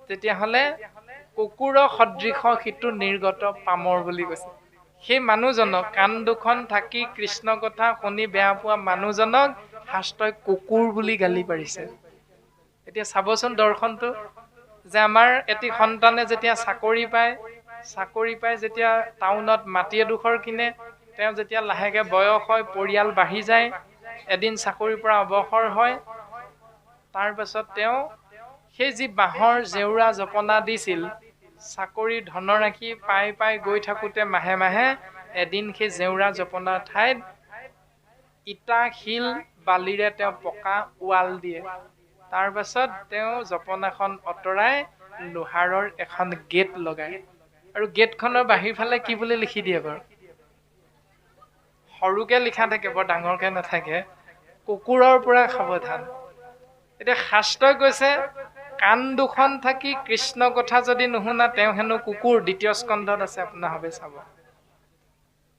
তেতিয়াহ'লে কুকুৰৰ সদৃশ সিটো নিৰ্গত পামৰ বুলি কৈছে। সেই মানুহজনক, কাণ দুখন থাকি কৃষ্ণ কথা শুনি বেয়া পোৱা মানুহজনক শাস্ত্ৰই কুকুৰ বুলি গালি পাৰিছে। এতিয়া চাবচোন দৰ্শনটো, যে আমাৰ এটি সন্তানে যেতিয়া চাকৰি পায়, যেতিয়া টাউনত মাটি এডোখৰ কিনে, তেওঁ যেতিয়া লাহেকে বয়স হয়, পৰিয়াল বাঢ়ি যায়, এদিন চাকৰিৰ পৰা অৱসৰ হয়, তাৰ পাছত তেওঁ সেই যি বাঁহৰ জেউৰা জপনা দিছিল, চাকৰিৰ ধনৰাশি পাই গৈ থাকোতে মাহে মাহে এদিন সেই জেউৰা জপনাৰ ঠাইত ইটা শিল বালিৰে তেওঁ পকা ৱাল দিয়ে। তাৰ পাছত তেওঁ জপনাখন অঁতৰাই লোহাৰৰ এখন গেট লগায়। আৰু গেটখনৰ বাহিৰ ফালে কি বুলি লিখি দিয়ে বাৰু? সৰুকে লিখা থাকে, বৰ ডাঙৰকে নাথাকে, কুকুৰৰ পৰা সাৱধান। এতিয়া শাস্ত্ৰই কৈছে কাণ দুখন থাকি কৃষ্ণ কথা যদি নুশুনা, তেওঁ হেনো কুকুৰ। দ্বিতীয় স্কন্ধত আছে, আপোনাৰ হবে চাব।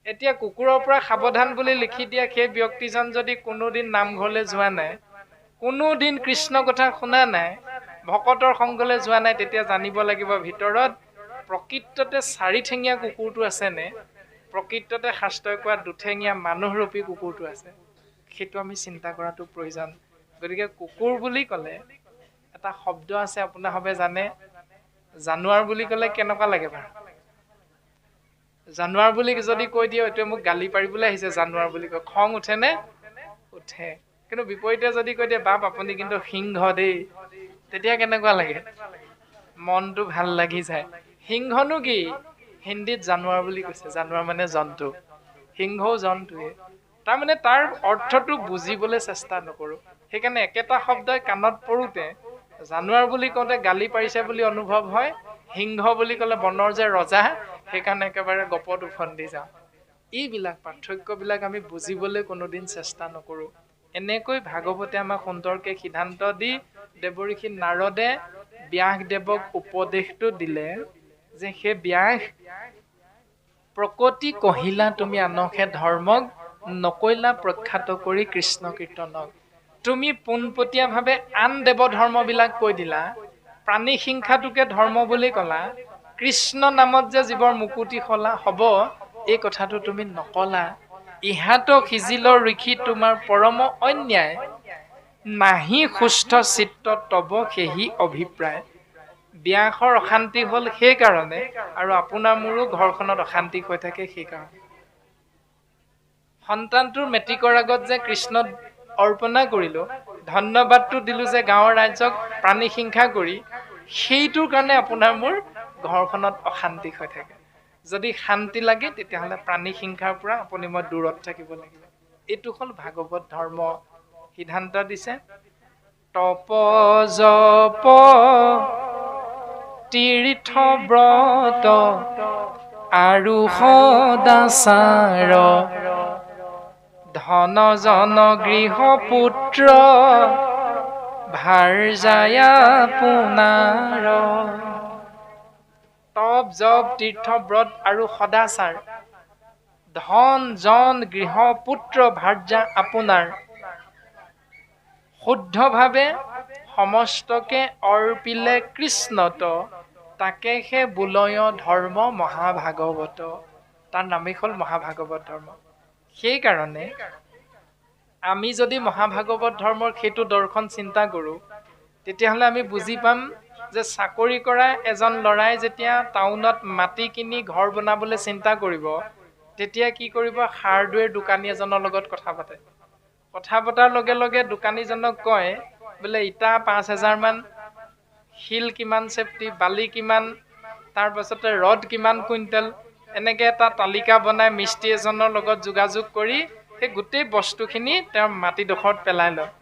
এতিয়া কুকুৰৰ পৰা সাৱধান বুলি লিখি দিয়া সেই ব্যক্তিজন যদি কোনোদিন নামঘৰলৈ যোৱা নাই, কোনোদিন কৃষ্ণ কথা শুনা নাই, ভকতৰ সংগলৈ যোৱা নাই, তেতিয়া জানিব লাগিব ভিতৰত প্ৰকৃততে চাৰিঠেঙীয়া কুকুৰটো আছেনে, প্ৰকৃততে শাস্ত্ৰই কোৱা দুঠেঙীয়া মানুহৰূপী কুকুৰটো আছে। সেইটো আমি চিন্তা কৰাটো প্ৰয়োজন। গতিকে কুকুৰ বুলি ক'লে এটা শব্দ আছে, আপোনাৰ হবে জানে। জানুৱাৰ বুলি ক'লে কেনেকুৱা লাগে বাৰু? জানুৱাৰ বুলি যদি কৈ দিয়ে, এইটোৱে মোক গালি পাৰিবলৈ আহিছে, জানুৱাৰ বুলি কয়, খং উঠেনে? উঠে। কিন্তু বিপৰীতে যদি কৈ দিয়ে, বাপ আপুনি কিন্তু সিংহ দেই, তেতিয়া কেনেকুৱা লাগে? মনটো ভাল লাগি যায়। সিংহনো কি? হিন্দীত জানুৱাৰ বুলি কৈছে। জানুৱাৰ মানে জন্তু, সিংহও জন্তুৱে। তাৰমানে তাৰ অৰ্থটো বুজিবলৈ চেষ্টা নকৰো। সেইকাৰণে একেটা শব্দই কাণত পৰোতে জানুৱাৰ বুলি কওঁতে গালি পাৰিছে বুলি অনুভৱ হয়, সিংহ বুলি ক'লে বনৰ যে ৰজা, সেইকাৰণে একেবাৰে গপত উফন্দি যাওঁ। এইবিলাক পাৰ্থক্যবিলাক আমি বুজিবলৈ কোনোদিন চেষ্টা নকৰোঁ। এনেকৈ ভাগৱতে আমাক সুন্দৰকৈ সিদ্ধান্ত দি দেৱঋষি নাৰদে ব্যাসদেৱক উপদেশটো দিলে যে সেই ব্যাস, প্ৰকৃতি কহিলা তুমি আনকহে ধৰ্মক, নকৈলা প্ৰখ্যাত কৰি কৃষ্ণ কীৰ্তনক। তুমি পোনপটীয়াভাৱে আন দেৱ ধৰ্মবিলাক কৈ দিলা, প্ৰাণী হিংসাটোকে ধৰ্ম বুলি ক'লা, কৃষ্ণ নামত যে জীৱৰ মুকুতি হ'ব এই কথাটো তুমি নকলা। ইহাতো সিজিল ঋষি তোমাৰ পৰম অন্যায়, নাহি সুস্থ চিত্ত তব সেহি অভিপ্ৰায়। ব্যাসৰ অশান্তি হ'ল সেইকাৰণে, আৰু আপোনাৰ মোৰো ঘৰখনত অশান্তি হৈ থাকে সেইকাৰণে। সন্তানটোৰ মেট্ৰিকৰ আগত যে কৃষ্ণত অৰ্পণা কৰিলোঁ, ধন্যবাদটো দিলোঁ যে গাঁৱৰ ৰাইজক প্ৰাণী হিংসা কৰি, সেইটোৰ কাৰণে আপোনাৰ মোৰ ঘৰখনত অশান্তি হৈ থাকে। যদি শান্তি লাগে তেতিয়াহ'লে প্ৰাণী হিংসাৰ পৰা আপুনি মই দূৰত থাকিব লাগিব। এইটো হ'ল ভাগৱত ধৰ্ম। সিদ্ধান্ত দিছে, তপ জপ তীৰ্থ ব্ৰত আৰু সদাচাৰ, ধন জন গৃহ পুত্ৰ ভাৰ্যায়া পুনাৰ। তপ জপ তীৰ্থ ব্ৰত আৰু সদাচাৰ, ধন জন গৃহ পুত্ৰ ভাৰ্যা আপোনাৰ, শুদ্ধভাৱে সমস্তকে অৰ্পিলে কৃষ্ণত, তাকেহে বোলয় ধৰ্ম মহাভাগৱত। তাৰ নামেই হ'ল মহাভাগৱত ধৰ্ম। সেইকাৰণে আমি যদি মহাভাগৱত ধৰ্মৰ সেইটো দৰ্শন চিন্তা কৰোঁ, তেতিয়াহ'লে আমি বুজি পাম যে চাকৰি কৰা এজন ল'ৰাই যেতিয়া টাউনত মাটি কিনি ঘৰ বনাবলৈ চিন্তা কৰিব, তেতিয়া কি কৰিব? হাৰ্ডৱেৰ দোকানী এজনৰ লগত কথা পাতে। কথা পতাৰ লগে লগে দোকানীজনক কয় বোলে ইটা 5,000 মান, শিল কিমান চেফটি, বালি কিমান, তাৰপাছতে ৰড কিমান কুইণ্টেল, এনেকৈ এটা তালিকা বনাই মিস্ত্ৰী এজনৰ লগত যোগাযোগ কৰি সেই গোটেই বস্তুখিনি তেওঁৰ মাটিডোখৰত পেলাই লয়।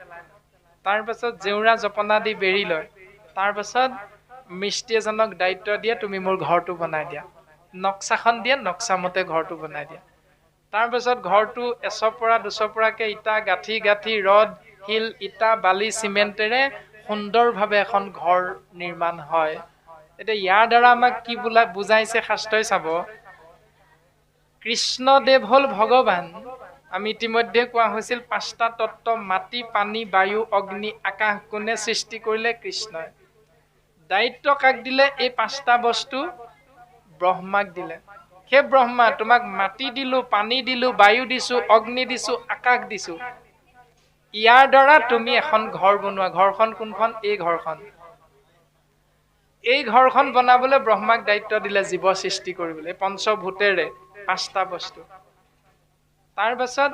তাৰপাছত জেউৰা জপনা দি বেৰি লয়। তাৰপাছত মিস্ত্ৰী এজনক দায়িত্ব দিয়ে, তুমি মোৰ ঘৰটো বনাই দিয়া। নক্সাখন দিয়ে, নক্সামতে ঘৰটো বনাই দিয়া। তাৰপাছত ঘৰটো এচপৰা দুচপৰাকৈ ইটা গাঁঠি গাঁঠি ৰড শিল ইটা বালি চিমেণ্টেৰে সুন্দৰভাৱে এখন ঘৰ নিৰ্মাণ হয়। এতিয়া ইয়াৰ দ্বাৰা আমাক কি বুজাইছে শাস্ত্ৰই চাব, কৃষ্ণদেৱ হ'ল ভগৱান। আমি ইতিমধ্যে কোৱা হৈছিল 5টা তত্ত্ব, মাটি পানী বায়ু অগ্নি আকাশ, কোনে সৃষ্টি কৰিলে? কৃষ্ণই। দায়িত্ব কাক দিলে? এই 5টা বস্তু ব্ৰহ্মাক দিলে। সেই ব্ৰহ্মা, তোমাক মাটি দিলোঁ, পানী দিলোঁ, বায়ু দিছোঁ, অগ্নি দিছোঁ, আকাশ দিছোঁ, ইয়াৰ দ্বাৰা তুমি এখন ঘৰ বনোৱা। ঘৰখন কোনখন? এই ঘৰখন। এই ঘৰখন বনাবলৈ ব্ৰহ্মাক দায়িত্ব দিলে জীৱ সৃষ্টি কৰিবলৈ, পঞ্চভূতেৰে 5টা বস্তু। তাৰপাছত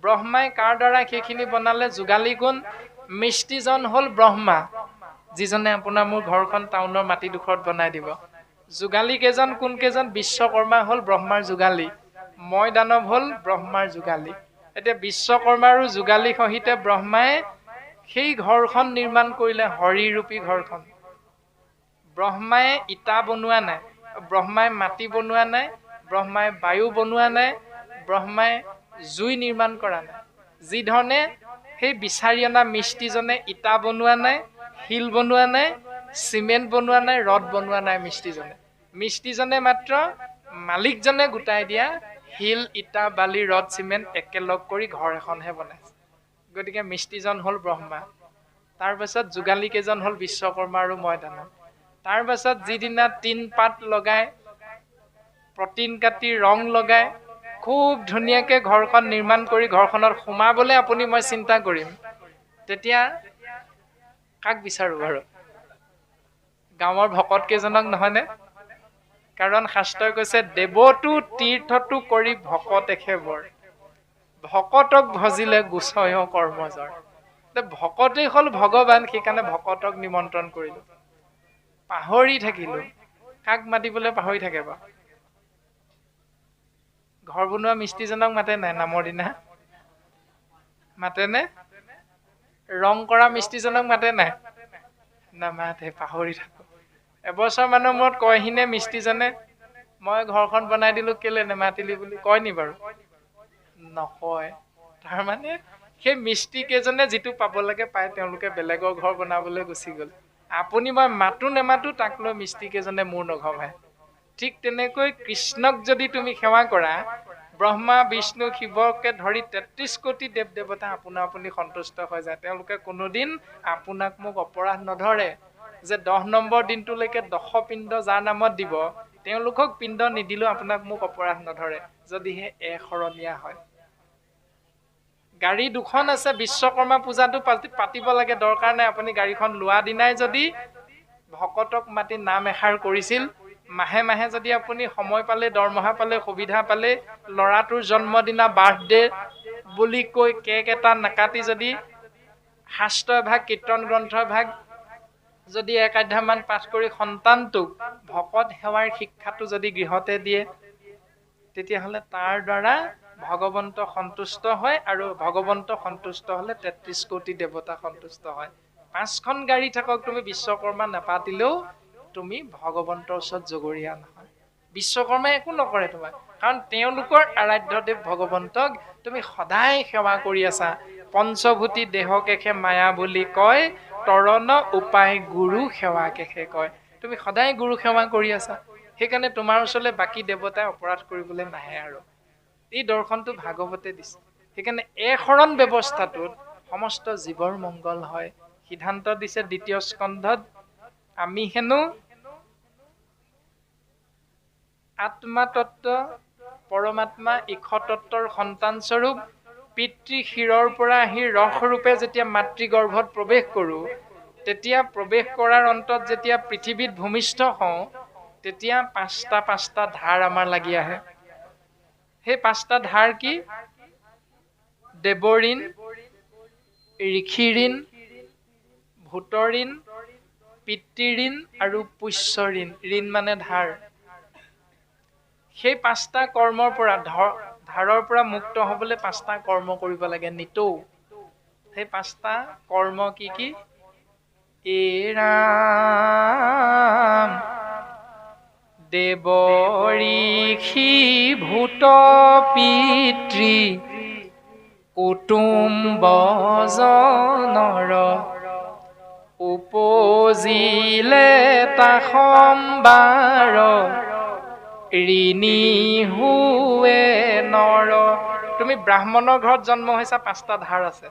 ব্ৰহ্মাই কাৰ দ্বাৰা সেইখিনি বনালে? যোগালী কোন? মিস্ত্ৰীজন হ'ল ব্ৰহ্মা, যিজনে আপোনাৰ মোৰ ঘৰখন টাউনৰ মাটিডোখৰত বনাই দিব। যোগালী কেইজন? কোন কেইজন? বিশ্বকৰ্মা হ'ল ব্ৰহ্মাৰ যোগালী, মই দানৱ হ'ল ব্ৰহ্মাৰ যোগালী। এতিয়া বিশ্বকৰ্মা আৰু যোগালী সহিতে ব্ৰহ্মাই সেই ঘৰখন নিৰ্মাণ কৰিলে, হৰিৰূপী ঘৰখন। ব্ৰহ্মাই ইটা বনোৱা নাই, ব্ৰহ্মাই মাটি বনোৱা নাই, ব্ৰহ্মাই বায়ু বনোৱা নাই, ব্ৰহ্মাই জুই নিৰ্মাণ কৰা নাই। যি ধৰণে সেই বিচাৰি অনা মিস্ত্ৰীজনে ইটা বনোৱা নাই, শিল বনোৱা নাই, চিমেণ্ট বনোৱা নাই, ৰড বনোৱা নাই। মিস্ত্ৰীজনে মাত্ৰ মালিকজনে গোটাই দিয়া শিল ইটা বালি ৰড চিমেণ্ট একেলগ কৰি ঘৰ এখনহে বনাইছে। গতিকে মিস্ত্ৰীজন হ'ল ব্ৰহ্মা। তাৰপাছত যোগালী কেইজন হ'ল বিশ্বকৰ্মা আৰু মই দানৱ। তাৰপাছত যিদিনা টিন পাত লগাই, প্ৰটিন কাটি, ৰং লগাই খুব ধুনীয়াকৈ ঘৰখন নিৰ্মাণ কৰি ঘৰখনত সোমাবলৈ আপুনি মই চিন্তা কৰিম, তেতিয়া কাক বিচাৰোঁ বাৰু? গাঁৱৰ ভকত কেইজনক নহয়নে? কাৰণ শাস্ত্ৰই কৈছে, দেৱতো তীৰ্থটো কৰি ভকতেহে বৰ, ভকতক ভজিলে গুচয় কৰ্মজৰ। ভকতেই হ'ল ভগৱান, সেইকাৰণে ভকতক নিমন্ত্ৰণ কৰিলোঁ। পাহৰি থাকিলোঁ। কাক মাতিবলৈ পাহৰি থাকে বাৰু? ঘৰ বনোৱা মিস্ত্ৰীজনক মাতে নাই? নামৰ দিনা মাতেনে? ৰং কৰা মিস্ত্ৰীজনক মাতে নাই? নামাতে, পাহৰি থাকোঁ। এবছৰ মানৰ মূৰত কয়হিনে মিস্ত্ৰীজনে, মই ঘৰখন বনাই দিলো কেলে নেমাতিলি বুলি কয় নি বাৰু? নকয়। তাৰমানে সেই মিস্ত্ৰী কেইজনে যিটো পাব লাগে পাই তেওঁলোকে বেলেগৰ ঘৰ বনাবলৈ গুচি গ'ল। আপুনি মই মাতো নেমাতো তাক লৈ মিস্ত্ৰী কেইজনে মোৰ নঘভাই। ঠিক তেনেকৈ কৃষ্ণক যদি তুমি সেৱা কৰা, ব্ৰহ্মা বিষ্ণু শিৱকে ধৰি ৩৩ কোটি দেৱ দেৱতা আপোনা আপুনি সন্তুষ্ট হৈ যায়। তেওঁলোকে কোনোদিন আপোনাক মোক অপৰাধ নধৰে যে ১০ নম্বৰ দিনটোলৈকে ১০ পিণ্ড যাৰ নামত দিব, তেওঁলোকক পিণ্ড নিদিলেও আপোনাক মোক অপৰাধ নধৰে, যদিহে এশৰণীয়া হয়। গাড়ী দুখন আছে, বিশ্বকৰ্মা পূজাটো পাতিব লাগে, দৰকাৰ নাই। আপুনি গাড়ীখন লোৱা দিনাই যদি ভকতক মাতি নাম এষাৰ কৰিছিল, মাহে মাহে যদি আপুনি সময় পালে, দৰমহা পালে, সুবিধা পালে, ল'ৰাটোৰ জন্মদিনা বাৰ্থডে বুলি কৈ কেক এটা নাকাটি যদি শাস্ত্ৰ এভাগ, কীৰ্তন গ্ৰন্থ এভাগ যদি ১ অধ্যায়মান পাঠ কৰি সন্তানটোক ভকত সেৱাৰ শিক্ষাটো যদি গৃহতে দিয়ে, তেতিয়াহ'লে তাৰ দ্বাৰা ভগৱন্ত সন্তুষ্ট হয়, আৰু ভগৱন্ত সন্তুষ্ট হলে ৩৩ কোটি দেৱতা সন্তুষ্ট হয়। ৫খন গাড়ী থাকক, তুমি বিশ্বকৰ্মা নাপাতিলেও তুমি ভগৱন্তৰ ওচৰত জগৰীয়া নহয়। বিশ্বকৰ্মাই একো নকৰে তোমাক, কাৰণ তেওঁলোকৰ আৰাধ্যদেৱ ভগৱন্তক তুমি সদায় সেৱা কৰি আছা। পঞ্চভূতি দেহকেশে মায়া বুলি কয়, তৰণ উপায় গুৰু সেৱা কেশে কয়। তুমি সদায় গুৰু সেৱা কৰি আছা, সেইকাৰণে তোমাৰ ওচৰলৈ বাকী দেৱতাই অপৰাধ কৰিবলৈ নাহে। আৰু এই দৰ্শনটো ভাগৱতে দিছে। সেইকাৰণে এশৰণ ব্যৱস্থাটোত সমস্ত জীৱৰ মংগল হয়। সিদ্ধান্ত দিছে ২য় স্কন্ধত, আমি হেনো আত্মাতত্ব পৰমাত্মা ঈশতত্বৰ সন্তানস্বৰূপ পিতৃ শিৰৰ পৰা আহি ৰসৰূপে যেতিয়া মাতৃগৰ্ভত প্ৰৱেশ কৰোঁ, তেতিয়া প্ৰৱেশ কৰাৰ অন্তত যেতিয়া পৃথিৱীত ভূমিষ্ঠ হওঁ, তেতিয়া পাঁচটা ধাৰ আমাৰ লাগি আহে। সেই 5টা ধাৰ কি? দেৱঋণ, ঋষিঋণ, ভূতঋণ, পিতৃঋণ আৰু পুষ্যঋণ। ঋণ মানে ধাৰ। সেই 5টা কৰ্মৰ পৰা, ধাৰৰ পৰা মুক্ত হবলৈ 5টা কৰ্ম কৰিব লাগে নিতৌ। সেই 5টা কৰ্ম কি কি? ৰাম দেৱ ঋষি ভূত পিতৃ কুটুম্ব জনৰ উপজিলে তা সম্বাৰ ঋণী হুৱে নৰ। তুমি ব্ৰাহ্মণৰ ঘৰত জন্ম হৈছা, 5টা ধাৰ আছে।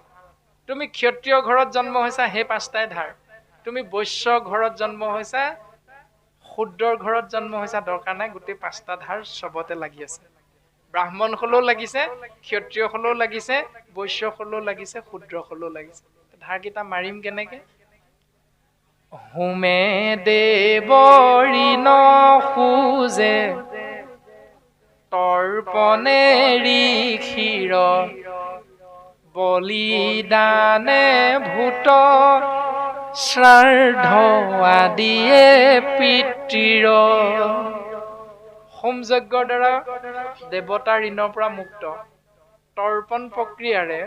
তুমি ক্ষত্ৰিয় ঘৰত জন্ম হৈছা, সেই 5টাই ধাৰ। তুমি বৈশ্য ঘৰত জন্ম হৈছা, শূদ্ৰৰ ঘৰত জন্ম হৈছা, দৰকাৰ নাই, গোটেই 5টা ধাৰ চবতে লাগি আছে। ব্ৰাহ্মণ হলেও লাগিছে, ক্ষত্ৰিয় হলেও লাগিছে, বৈশ্য হলেও লাগিছে, শূদ্ৰ হলেও লাগিছে। ধাৰকেইটা মাৰিম কেনেকে? হোমে দেৱ ঋণ খোজে তৰ্পণে ঋষিৰ বলিদানে ভূত শ্ৰাদ্ধ আদিয়ে পিতৃৰ। হোম যজ্ঞৰ দ্বাৰা দেৱতাৰ ঋণৰ পৰা মুক্ত, তৰ্পণ প্ৰক্ৰিয়াৰে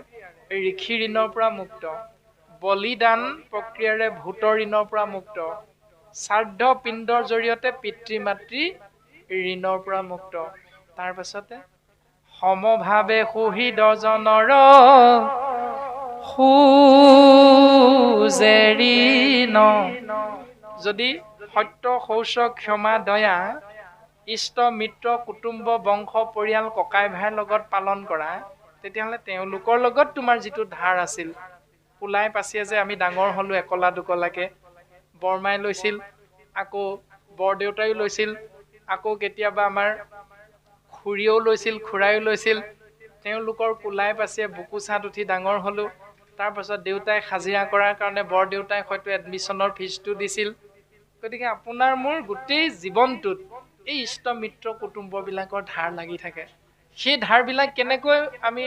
ঋষি ঋণৰ পৰা মুক্ত, বলিদান প্ৰক্ৰিয়াৰে ভূতৰ ঋণৰ পৰা মুক্ত, শ্ৰাদ্ধ পিণ্ডৰ জৰিয়তে পিতৃ মাতৃ ঋণৰ পৰা মুক্ত। তাৰ পাছতে সমভাৱে সুহৃদ জনৰ খোজে ঋণ। যদি সত্য, শৌচ, ক্ষমা, দয়া ইষ্ট মিত্ৰ কুটুম্ব বংশ পৰিয়াল ককাই ভাইৰ লগত পালন কৰা, তেতিয়াহ'লে তেওঁলোকৰ লগত তোমাৰ যিটো ধাৰ আছিল, পুলাই পাচিয়ে যে আমি ডাঙৰ হলো একলা দুকলাকে, বৰমাই লৈছিল, আকৌ বৰদেউতাইও লৈছিল, আকৌ কেতিয়াবা আমাৰ খুৰীয়েও লৈছিল, খুৰাইও লৈছিল। তেওঁলোকৰ পুলাই পাচিয়ে বুকু চাত উঠি ডাঙৰ হলো। তাৰপাছত দেউতাই হাজিৰা কৰাৰ কাৰণে বৰদেউতাই হয়তো এডমিশ্যনৰ ফিজটো দিছিল। গতিকে আপোনাৰ মোৰ গোটেই জীৱনটোত এই ইষ্ট মিত্ৰ কুটুম্ববিলাকৰ ধাৰ লাগি থাকে। সেই ধাৰবিলাক কেনেকৈ আমি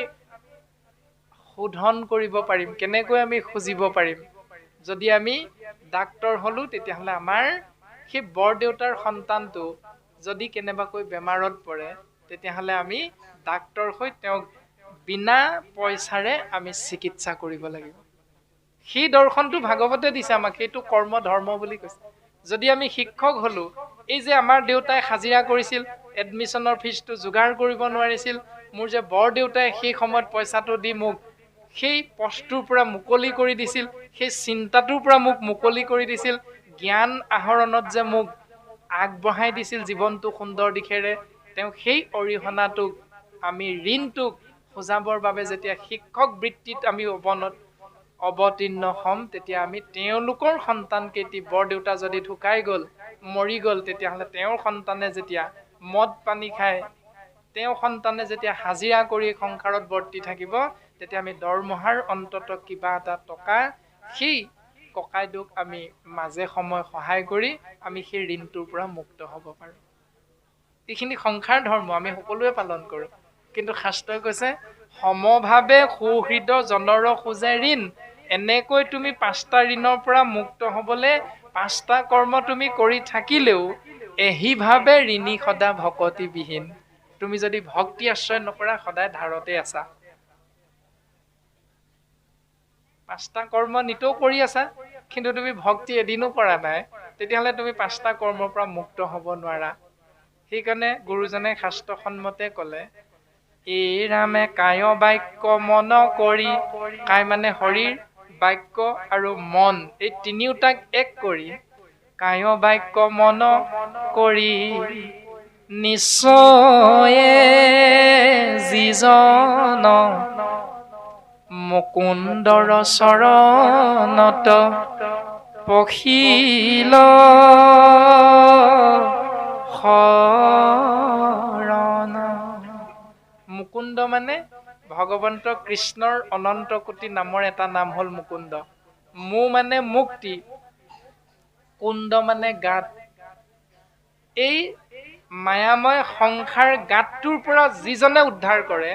শোধন কৰিব পাৰিম, কেনেকৈ আমি খুজিব পাৰিম? যদি আমি ডাক্তৰ হলো, তেতিয়াহ'লে আমাৰ সেই বৰদেউতাৰ সন্তানটো যদি কেনেবাকৈ বেমাৰত পৰে, তেতিয়াহ'লে আমি ডাক্তৰ হৈ তেওঁক বিনা পইচাৰে আমি চিকিৎসা কৰিব লাগিব। সেই দৰ্শনটো ভাগৱতে দিছে আমাক, সেইটো কৰ্ম ধৰ্ম বুলি কৈছে। যদি আমি শিক্ষক হলো, এই যে আমাৰ দেউতাই হাজিৰা কৰিছিল, এডমিশ্যনৰ ফিজটো যোগাৰ কৰিব নোৱাৰিছিল। মোৰ যে বৰদেউতাই সেই সময়ত পইচাটো দি মোক সেই পথটোৰ পৰা মুকলি কৰি দিছিল, সেই চিন্তাটোৰ পৰা মোক মুকলি কৰি দিছিল, জ্ঞান আহৰণত যে মোক আগবঢ়াই দিছিল জীৱনটো সুন্দৰ দিশেৰে, তেওঁ সেই অৰিহণাটোক আমি ঋণটোক সজাবৰ বাবে যেতিয়া শিক্ষক বৃত্তিত আমি অৱতীৰ্ণ হ'ম, তেতিয়া আমি তেওঁলোকৰ সন্তান কেইটি, বৰদেউতা যদি ঢুকাই গ'ল, মৰি গ'ল, তেতিয়াহ'লে তেওঁৰ সন্তানে যেতিয়া মদ পানী খায়, তেওঁ সন্তানে যেতিয়া হাজিৰা কৰি সংসাৰত বৰ্তি থাকিব, তেতিয়া আমি দৰমহাৰ অন্তত কিবা এটা টকা সেই ককাইদেউক আমি মাজে সময় সহায় কৰি আমি সেই ঋণটোৰ পৰা মুক্ত হ'ব পাৰোঁ। এইখিনি সংসাৰ ধৰ্ম আমি সকলোৱে পালন কৰোঁ, কিন্তু শাস্ত্ৰই কৈছে সমভাৱে সৌহৃদ জনৰ খোজে ঋণ। এনেকৈ তুমি 5টা ঋণৰ পৰা মুক্ত হ'বলৈ 5টা কৰ্ম তুমি কৰি থাকিলেও এহিভাৱে ঋণী সদা ভকতিবিহীন। তুমি যদি ভক্তি আশ্ৰয় নকৰা, সদায় ধাৰতে আছা। 5টা কৰ্ম নিতৌ কৰি আছা, কিন্তু তুমি ভক্তি এদিনো কৰা নাই, তেতিয়াহ'লে তুমি 5টা কৰ্মৰ পৰা মুক্ত হ'ব নোৱাৰা। সেইকাৰণে গুৰুজনে শাস্ত্ৰসন্মতে ক'লে, এই ৰামে কায় বাক্য মন কৰি, কায় মানে শৰীৰ, বাক্য আৰু মন, এই তিনিওটাক এক কৰি, কায় বাক্য মন কৰি নিশ্চয়ে যিজন মুকুন্দৰ চৰণত পখিল শৰণ। মুকুন্দ মানে ভগৱন্ত কৃষ্ণৰ অনন্ত কোটি নামৰ এটা নাম হ'ল মুকুন্দ। মু মানে মুক্তি, কুণ্ড মানে গাত। এই মায়াময় সংসাৰ গাতটোৰ পৰা যিজনে উদ্ধাৰ কৰে,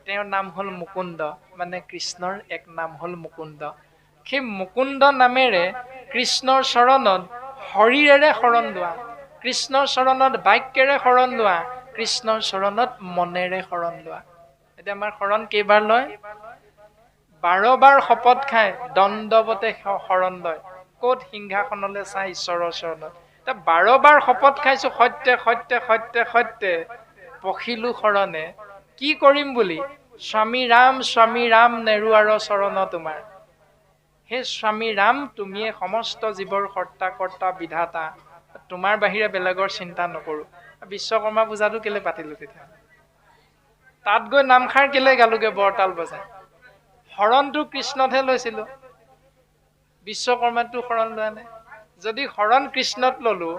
তেওঁৰ নাম হ'ল মুকুন্দ, মানে কৃষ্ণৰ এক নাম হ'ল মুকুন্দ। সেই মুকুন্দ নামেৰে কৃষ্ণৰ চৰণত শৰীৰেৰে শৰণ লোৱা, কৃষ্ণৰ চৰণত বাক্যেৰে শৰণ লোৱা, কৃষ্ণৰ চৰণত মনেৰে শৰণ লোৱা। এতিয়া আমাৰ শৰণ কেইবাৰ লয়? 12 বাৰ শপত খাই দণ্ডৱতে শৰণ লয়। ক'ত? সিংহাসনলৈ চাই ঈশ্বৰৰ চৰণত। এতিয়া 12 বাৰ শপত খাইছো সত্যে সত্যে সত্যে সত্যে পখিলো শৰণে, কি কৰিম বুলি? স্বামী ৰাম নেৰুৱাৰ চৰণ তোমাৰ। সেই স্বামী ৰাম তুমিয়ে সমস্ত জীৱৰ কৰ্তা কৰ্তা বিধাতা, তোমাৰ বাহিৰে বেলেগৰ চিন্তা নকৰো। বিশ্বকৰ্মা পূজাটো কেলে পাতিলো তেতিয়া? তাত গৈ নামখাৰ কেলে গালোগে বৰতাল বজাই? শৰণটো কৃষ্ণতহে লৈছিলো, বিশ্বকৰ্মাটো শৰণ লোৱা নাই। যদি শৰণ কৃষ্ণত ললো,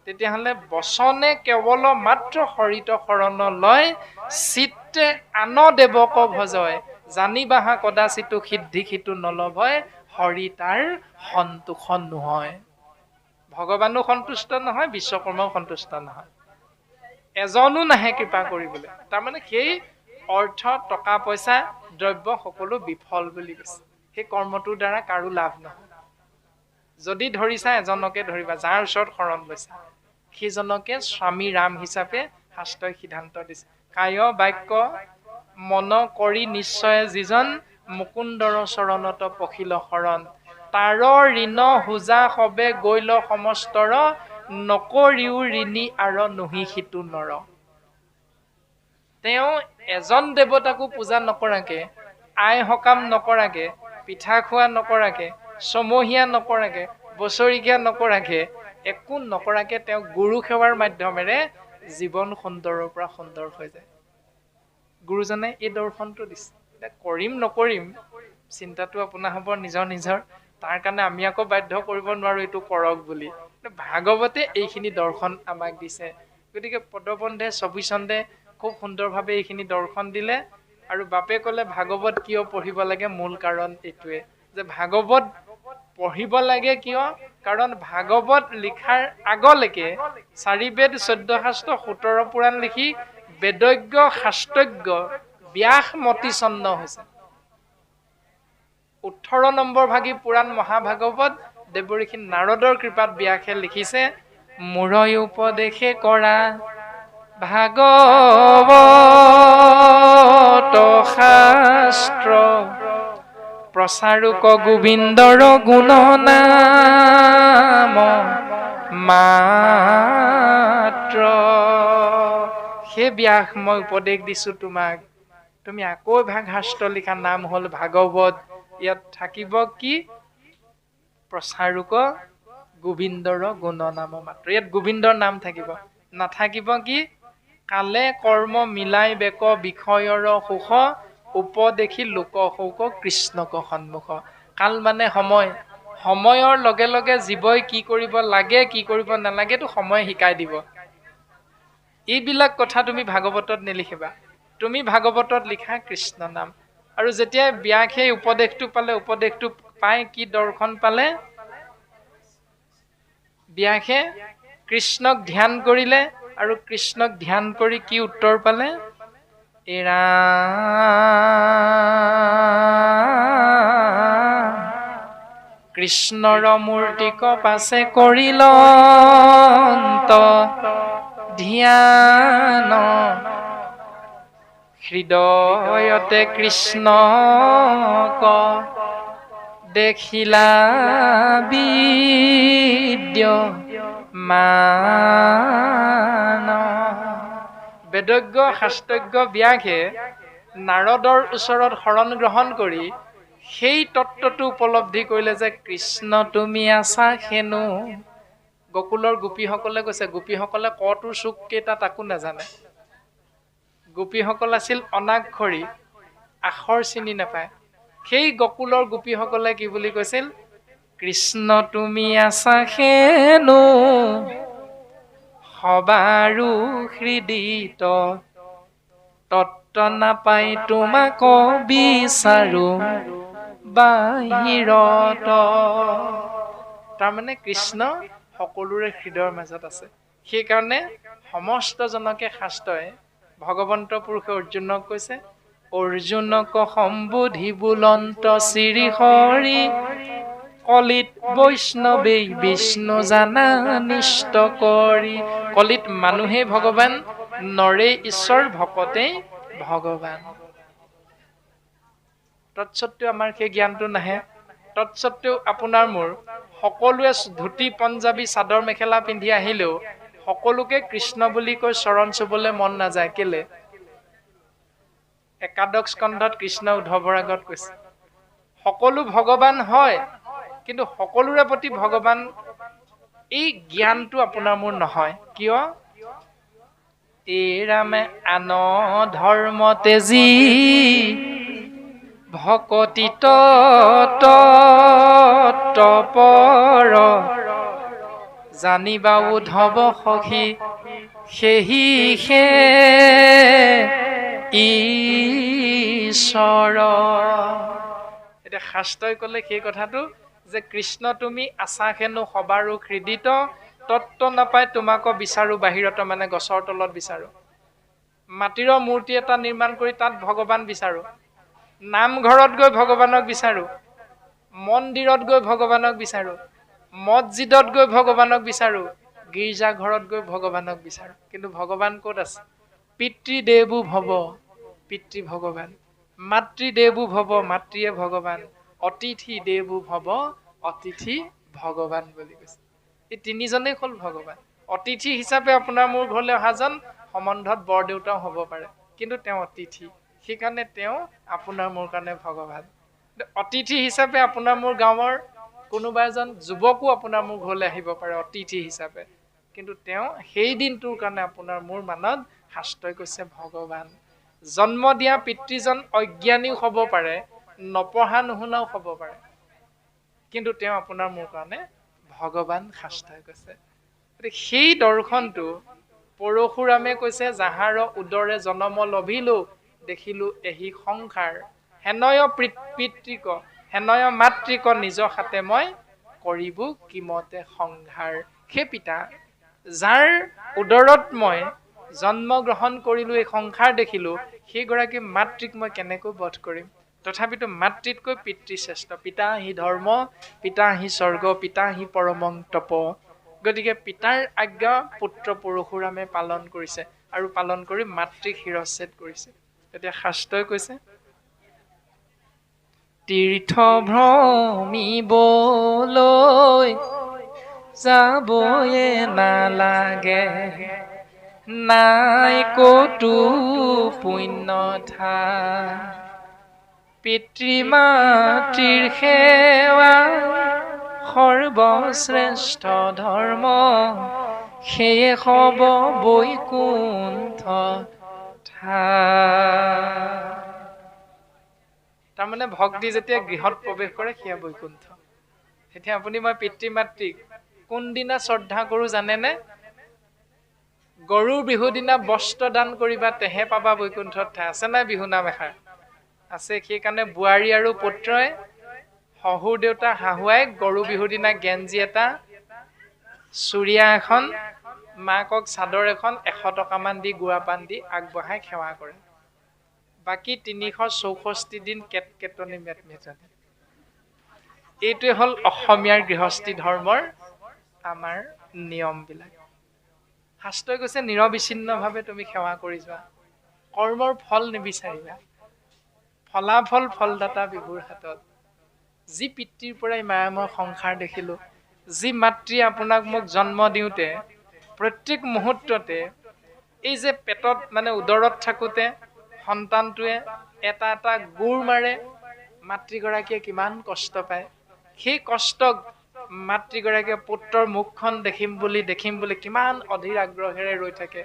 তেতিয়াহ'লে বচনে কেৱল মাত্ৰ হৰিত শৰণ লয়, চিত্তে আন দেৱক ভজয়, জানিবাহা কদাচিতো সিদ্ধি সিটো নলভয়, হৰি তাৰ সন্তোষ নহয়। ভগৱানো সন্তুষ্ট নহয়, বিশ্বকৰ্মাও সন্তুষ্ট নহয়, এজনো নাহে কৃপা কৰিবলৈ। তাৰমানে সেই অৰ্থ, টকা পইচা, দ্ৰব্য সকলো বিফল বুলি কৈছে। সেই কৰ্মটোৰ দ্বাৰা কাৰো লাভ নহয়। যদি ধৰিছা এজনকে ধৰিবা, যাৰ ওচৰত শৰণ লৈছা সেইজনকে স্বামী ৰাম হিচাপে শাস্ত্ৰই সিদ্ধান্ত দিছে। কায় বাক্য মন কৰি নিশ্চয় যিজন মুকুন্দৰ চৰণত পখিল শৰণ, তাৰ ঋণ হোজা সবে গৈল সমস্তৰ, নকৰিও ঋণী আৰু নহি সিটো নৰ। তেওঁ এজন দেৱতাকো পূজা নকৰাকে, আই সকাম নকৰাকে, পিঠা খোৱা নকৰাকে, ছমহীয়া নকৰাকে, বছৰিকীয়া নকৰাকে, একো নকৰাকে তেওঁ গুৰু সেৱাৰ মাধ্যমেৰে জীৱন সুন্দৰৰ পৰা সুন্দৰ হৈ যায়। গুৰুজনে এই দৰ্শনটো দিছে। এতিয়া কৰিম নকৰিম চিন্তাটো আপোনাৰ হ'ব নিজৰ নিজৰ, তাৰ কাৰণে আমি আকৌ বাধ্য কৰিব নোৱাৰো এইটো কৰক বুলি। ভাগৱতে এইখিনি দৰ্শন আমাক দিছে। গতিকে পদবন্ধে ছবিচন্দে খুব সুন্দৰভাৱে এইখিনি দৰ্শন দিলে। আৰু বাপে ক'লে ভাগৱত কিয় পঢ়িব লাগে, মূল কাৰণ এইটোৱে যে ভাগৱত পঢ়িব লাগে কিয়? কাৰণ ভাগৱত লিখাৰ আগলৈকে 4 বেদ 14 শাস্ত্ৰ 17 পুৰাণ লিখি বেদজ্ঞ শাস্ত্ৰজ্ঞ ব্যাস মতিচন্ন হৈছে। 18 নম্বৰ ভাগী পুৰাণ মহাভাগৱত দেৱঋষি নাৰদৰ কৃপাত ব্যাসে লিখিছে, মূৰৈ উপদেশে কৰা ভাগৱত শাস্ত্ৰ, প্ৰচাৰক গোবিন্দৰ গুণ নাম মাত্ৰ। সেই ব্যাস মই উপদেশ দিছো তোমাক, তুমি আকৌ এভাগ শাস্ত্ৰ লিখা, নাম হ'ল ভাগৱত। ইয়াত থাকিব কি? প্ৰচাৰোক গোবিন্দৰ গুণ নাম মাত্ৰ। ইয়াত গোবিন্দৰ নাম থাকিব, নাথাকিব কি? কালে কৰ্ম মিলাই বেক বিষয়ৰ সুখ, উপদেশী লোক শৌক কৃষ্ণক সন্মুখ। কাল মানে সময়, সময়ৰ লগে লগে জীৱই কি কৰিব লাগে কি কৰিব নালাগে তো সময় শিকাই দিব। এইবিলাক কথা তুমি ভাগৱতত নিলিখিবা, তুমি ভাগৱতত লিখা কৃষ্ণ নাম। আৰু যেতিয়া ব্যাসে উপদেশটো পালে, উপদেশটো পাই কি দৰ্শন পালে? ব্যাসে কৃষ্ণক ধ্যান কৰিলে, আৰু কৃষ্ণক ধ্যান কৰি কি উত্তৰ পালে? এৰা কৃষ্ণৰ মূৰ্তিক পাছে কৰিল ধ্যান, হৃদয়তে কৃষ্ণক দেখিলা বিদ্যমান। বেদজ্ঞ শাস্ত্ৰজ্ঞ ব্যাসে নাৰদৰ ওচৰত শৰণ গ্ৰহণ কৰি সেই তত্ত্বটো উপলব্ধি কৰিলে যে কৃষ্ণ তুমি আছা হেনো। গকুলৰ গোপীসকলে কৈছে, গোপীসকলে কটোৰ চুক কেইটা তাকো নাজানে। গোপীসকল আছিল অনাক্ষৰী, আখৰ চিনি নাপায়। সেই গকুলৰ গোপীসকলে কি বুলি কৈছিল? কৃষ্ণ তুমি আছা হেনো সবাৰো হৃদিত, তত্ত্ব নাপাই তোমাক বিচাৰো বাহিৰত। তাৰমানে কৃষ্ণ সকলোৰে হৃদয়ৰ মাজত আছে। সেইকাৰণে সমস্ত জনকে শাস্ত্ৰই ভগৱন্ত পুৰুষে অৰ্জুনক কৈছে, অৰ্জুনক সম্বোধি বুলন্ত শ্ৰী হৰি, কলিত বৈষ্ণৱেই বিষ্ণু জানা নিষ্ট কৰি। কলিত মানুহে ভগৱান, নৰে ঈশ্বৰ, ভকতেই ভগৱান। তৎসত্বেও আমাৰ সেই জ্ঞানটো নাহে। তৎসত্বেও আপোনাৰ মোৰ সকলোৱে ধুতি পঞ্জাবী চাদৰ মেখেলা পিন্ধি আহিলেও সকলোকে কৃষ্ণ বুলি কৈ চৰণ চুবলৈ মন নাযায়। কেলে? একাদশ স্কন্ধত কৃষ্ণ উদ্ধৱৰ আগত কৈছে, সকলো ভগৱান হয়, কিন্তু সকলোৰে প্ৰতি ভগৱান এই জ্ঞানটো আপোনাৰ মোৰ নহয়। কিয়? এই ৰামে আন ধৰ্ম তেজি ভকতি তপৰ, জানিবা উদ্ধৱ সখী সেহি সে ঈশ্বৰ। এতিয়া শাস্ত্ৰই ক'লে সেই কথাটো যে কৃষ্ণ তুমি আছা হেনো সবাৰো হৃদিত, তত্ত্ব নাপাই তোমাক বিচাৰো বাহিৰত, মানে গছৰ তলত বিচাৰো। মাটিৰ মূৰ্তি এটা নিৰ্মাণ কৰি তাত ভগৱান বিচাৰো, নামঘৰত গৈ ভগৱানক বিচাৰো, মন্দিৰত গৈ ভগৱানক বিচাৰো, মছজিদত গৈ ভগৱানক বিচাৰো, গীৰ্জা ঘৰত গৈ ভগৱানক বিচাৰো। কিন্তু ভগৱান ক'ত আছে? পিতৃদেৱো ভৱ, পিতৃ ভগৱান, মাতৃদেৱো ভৱ, মাতৃয়ে ভগৱান, অতিথি দেৱো ভৱ, অতিথি ভগৱান বুলি কৈছে। এই তিনিজনেই হ'ল ভগৱান। অতিথি হিচাপে আপোনাৰ মোৰ ঘৰলৈ অহাজন সম্বন্ধত বৰদেউতাও হ'ব পাৰে, কিন্তু তেওঁ অতিথি, সেইকাৰণে তেওঁ আপোনাৰ মোৰ কাৰণে ভগৱান। অতিথি হিচাপে আপোনাৰ মোৰ গাঁৱৰ কোনোবা এজন যুৱকো আপোনাৰ মোৰ ঘৰলৈ আহিব পাৰে অতিথি হিচাপে, কিন্তু তেওঁ সেই দিনটোৰ কাৰণে আপোনাৰ মোৰ মানত শাস্ত্ৰই কৈছে ভগৱান। জন্ম দিয়া পিতৃজন অজ্ঞানীও হ'ব পাৰে, নপঢ়া নুশুনাও হ'ব পাৰে, কিন্তু তেওঁ আপোনাৰ মোৰ কাৰণে ভগৱান শাস্ত্ৰই কৈছে। সেই দৰ্শনটো পৰশুৰামে কৈছে, যাহাৰ উদৰে জনম লভিলো দেখিলো এহি সংসাৰ, হেনয় পিতৃক হেনয় মাতৃক নিজ হাতে মই কৰিব কিমতে সংহাৰ। সেই পিতা যাৰ উদৰত মই জন্ম গ্ৰহণ কৰিলো, এই সংসাৰ দেখিলো, সেইগৰাকী মাতৃক মই কেনেকৈ বধ কৰিম? তথাপিতো মাতৃতকৈ পিতৃ শ্ৰেষ্ঠ। পিতা হি ধৰ্ম, পিতা হি স্বৰ্গ, পিতা হি পৰমং তপ। গতিকে পিতাৰ আজ্ঞা পুত্ৰ পৰশুৰামে পালন কৰিছে, আৰু পালন কৰি মাতৃক শিৰচ্ছেদ কৰিছে। এতিয়া শাস্ত্ৰই কৈছে, তীৰ্থ ভ্ৰমিবলৈ যাবয়ে নালাগে, নাই কতো পুণ্য ঠাই পিতৃ-মাতৃৰ সেৱা সৰ্বশ্ৰেষ্ঠ ধৰ্ম সেয়ে হব বৈকুণ্ঠ তাৰমানে ভক্তি যেতিয়া গৃহত প্ৰৱেশ কৰে সেয়া বৈকুণ্ঠ। এতিয়া আপুনি মই পিতৃ-মাতৃক কোনদিনা শ্ৰদ্ধা কৰো জানেনে? গৰুৰ বিহু দিনা বস্ত্ৰ দান কৰিবা তেহে পাবা বৈকুণ্ঠত ঠাই। আছে নাই বিহু নাম এষাৰ? আছে। সেইকাৰণে বোৱাৰী আৰু পুত্ৰই শহুৰ দেউতা শাহুৱাই গৰু বিহুৰ দিনা গেঞ্জি এটা, চুৰিয়া এখন, মাকক চাদৰ এখন 100 টকামান দি গুৱা পাণ দি আগবঢ়াই সেৱা কৰে। বাকী 364 দিন কেটকেটনি মেটমেটনি। এইটোৱে হ'ল অসমীয়াৰ গৃহস্থী ধৰ্মৰ আমাৰ নিয়মবিলাক। শাস্ত্ৰই কৈছে নিৰবিচ্ছিন্নভাৱে তুমি সেৱা কৰি যোৱা, কৰ্মৰ ফল নিবিচাৰিবা, ফলাফল ফলদাতা বিভুৰ হাতত। যি পিতৃৰ পৰাই মায়া মই সংসাৰ দেখিলো, যি মাতৃয়ে আপোনাক মোক জন্ম দিওঁতে প্ৰত্যেক মুহূৰ্ততে এই যে পেটত মানে উদৰত থাকোতে সন্তানটোৱে এটা এটা গুৰ মাৰে, মাতৃগৰাকীয়ে কিমান কষ্ট পায়। সেই কষ্টক মাতৃগৰাকীয়ে পুত্ৰৰ মুখখন দেখিম বুলি কিমান অধীৰ আগ্ৰহেৰে ৰৈ থাকে।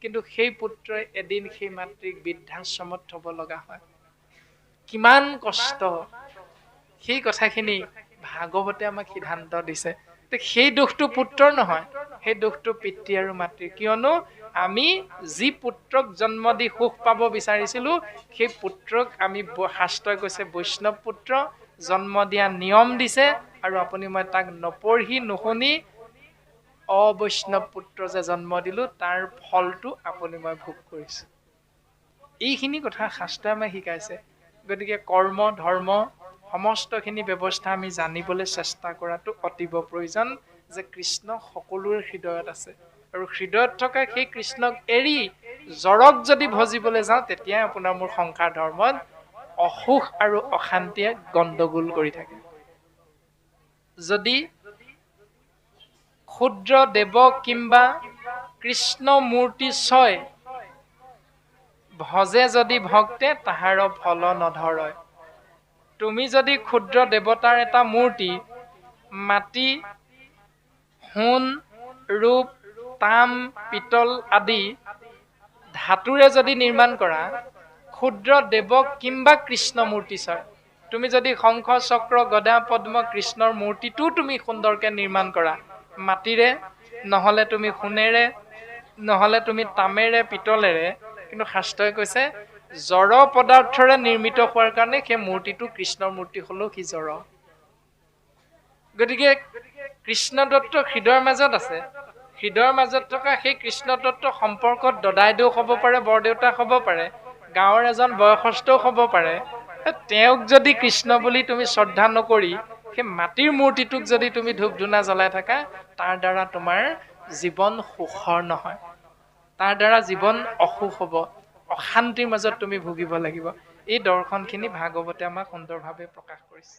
কিন্তু সেই পুত্ৰই এদিন সেই মাতৃক বৃদ্ধাশ্ৰমত থব লগা হয়। কিমান কষ্ট, সেই কথাখিনি ভাগৱতে আমাক সিদ্ধান্ত দিছে। সেই দুখটো পুত্ৰৰ নহয়, সেই দুখটো পিতৃ আৰু মাতৃৰ। কিয়নো আমি যি পুত্ৰক জন্ম দি সুখ পাব বিচাৰিছিলো, সেই পুত্ৰক আমি, শাস্ত্ৰই কৈছে বৈষ্ণৱ পুত্ৰ জন্ম দিয়া নিয়ম দিছে, আৰু আপুনি মই তাক নপঢ়ি নুশুনি অবৈষ্ণৱ পুত্ৰ যে জন্ম দিলো, তাৰ ফলটো আপুনি মই ভোগ কৰিছো। এইখিনি কথা শাস্ত্ৰই আমাক শিকাইছে। গতিকে কৰ্ম ধৰ্ম সমস্তখিনি ব্যৱস্থা আমি জানিবলৈ চেষ্টা কৰাটো অতীৱ প্ৰয়োজন, যে কৃষ্ণ সকলোৰে হৃদয়ত আছে, আৰু হৃদয়ত থকা সেই কৃষ্ণক এৰি জৰক যদি ভজিবলৈ যাওঁ, তেতিয়াই আপোনাৰ মোৰ সংসাৰ ধৰ্মত অসুখ আৰু অশান্তিয়ে গণ্ডগোল কৰি থাকে। যদি ক্ষুদ্ৰ দেৱ কিম্বা কৃষ্ণ মূৰ্তি ছয় ভজে যদি ভক্তে তাহাৰ ফল নধৰয়। তুমি যদি ক্ষুদ্ৰ দেৱতাৰ এটা মূৰ্তি মাটি, সোণ, ৰূপ, তাম, পিতল আদি ধাতুৰে যদি নিৰ্মাণ কৰা, ক্ষুদ্ৰ দেৱক কিম্বা কৃষ্ণ মূৰ্তি ছয়, তুমি যদি শংখ চক্ৰ গদা পদ্ম কৃষ্ণৰ মূৰ্তিটো তুমি সুন্দৰকে নিৰ্মাণ কৰা, মাটিৰে নহলে তুমি সোণেৰে নহলে তুমি তামেৰে পিতলেৰে, কিন্তু শাস্ত্ৰই কৈছে জড় পদাৰ্থৰে নিৰ্মিত হোৱাৰ কাৰণে সেই মূৰ্তিটো কৃষ্ণৰ মূৰ্তি হলেও সি জড়। গতিকে কৃষ্ণ তত্ত্ব হৃদয়ৰ মাজত আছে। হৃদয়ৰ মাজত থকা সেই কৃষ্ণ তত্ত্ব সম্পৰ্কত দদাইদেউ হ'ব পাৰে, বৰদেউতা হ'ব পাৰে, গাঁৱৰ এজন বয়সস্থও হ'ব পাৰে। তেওঁক যদি কৃষ্ণ বুলি তুমি শ্ৰদ্ধা নকৰি সেই মাটিৰ মূৰ্তিটোক যদি তুমি ধূপ ধূনা জ্বলাই থাকা, তাৰ দ্বাৰা তোমাৰ জীৱন সুখৰ নহয়, তাৰ দ্বাৰা জীৱন অসুখ হ'ব, অশান্তিৰ মাজত তুমি ভুগিব লাগিব। এই দৰ্শনখিনি ভাগৱতে আমাক সুন্দৰভাৱে প্ৰকাশ কৰিছে।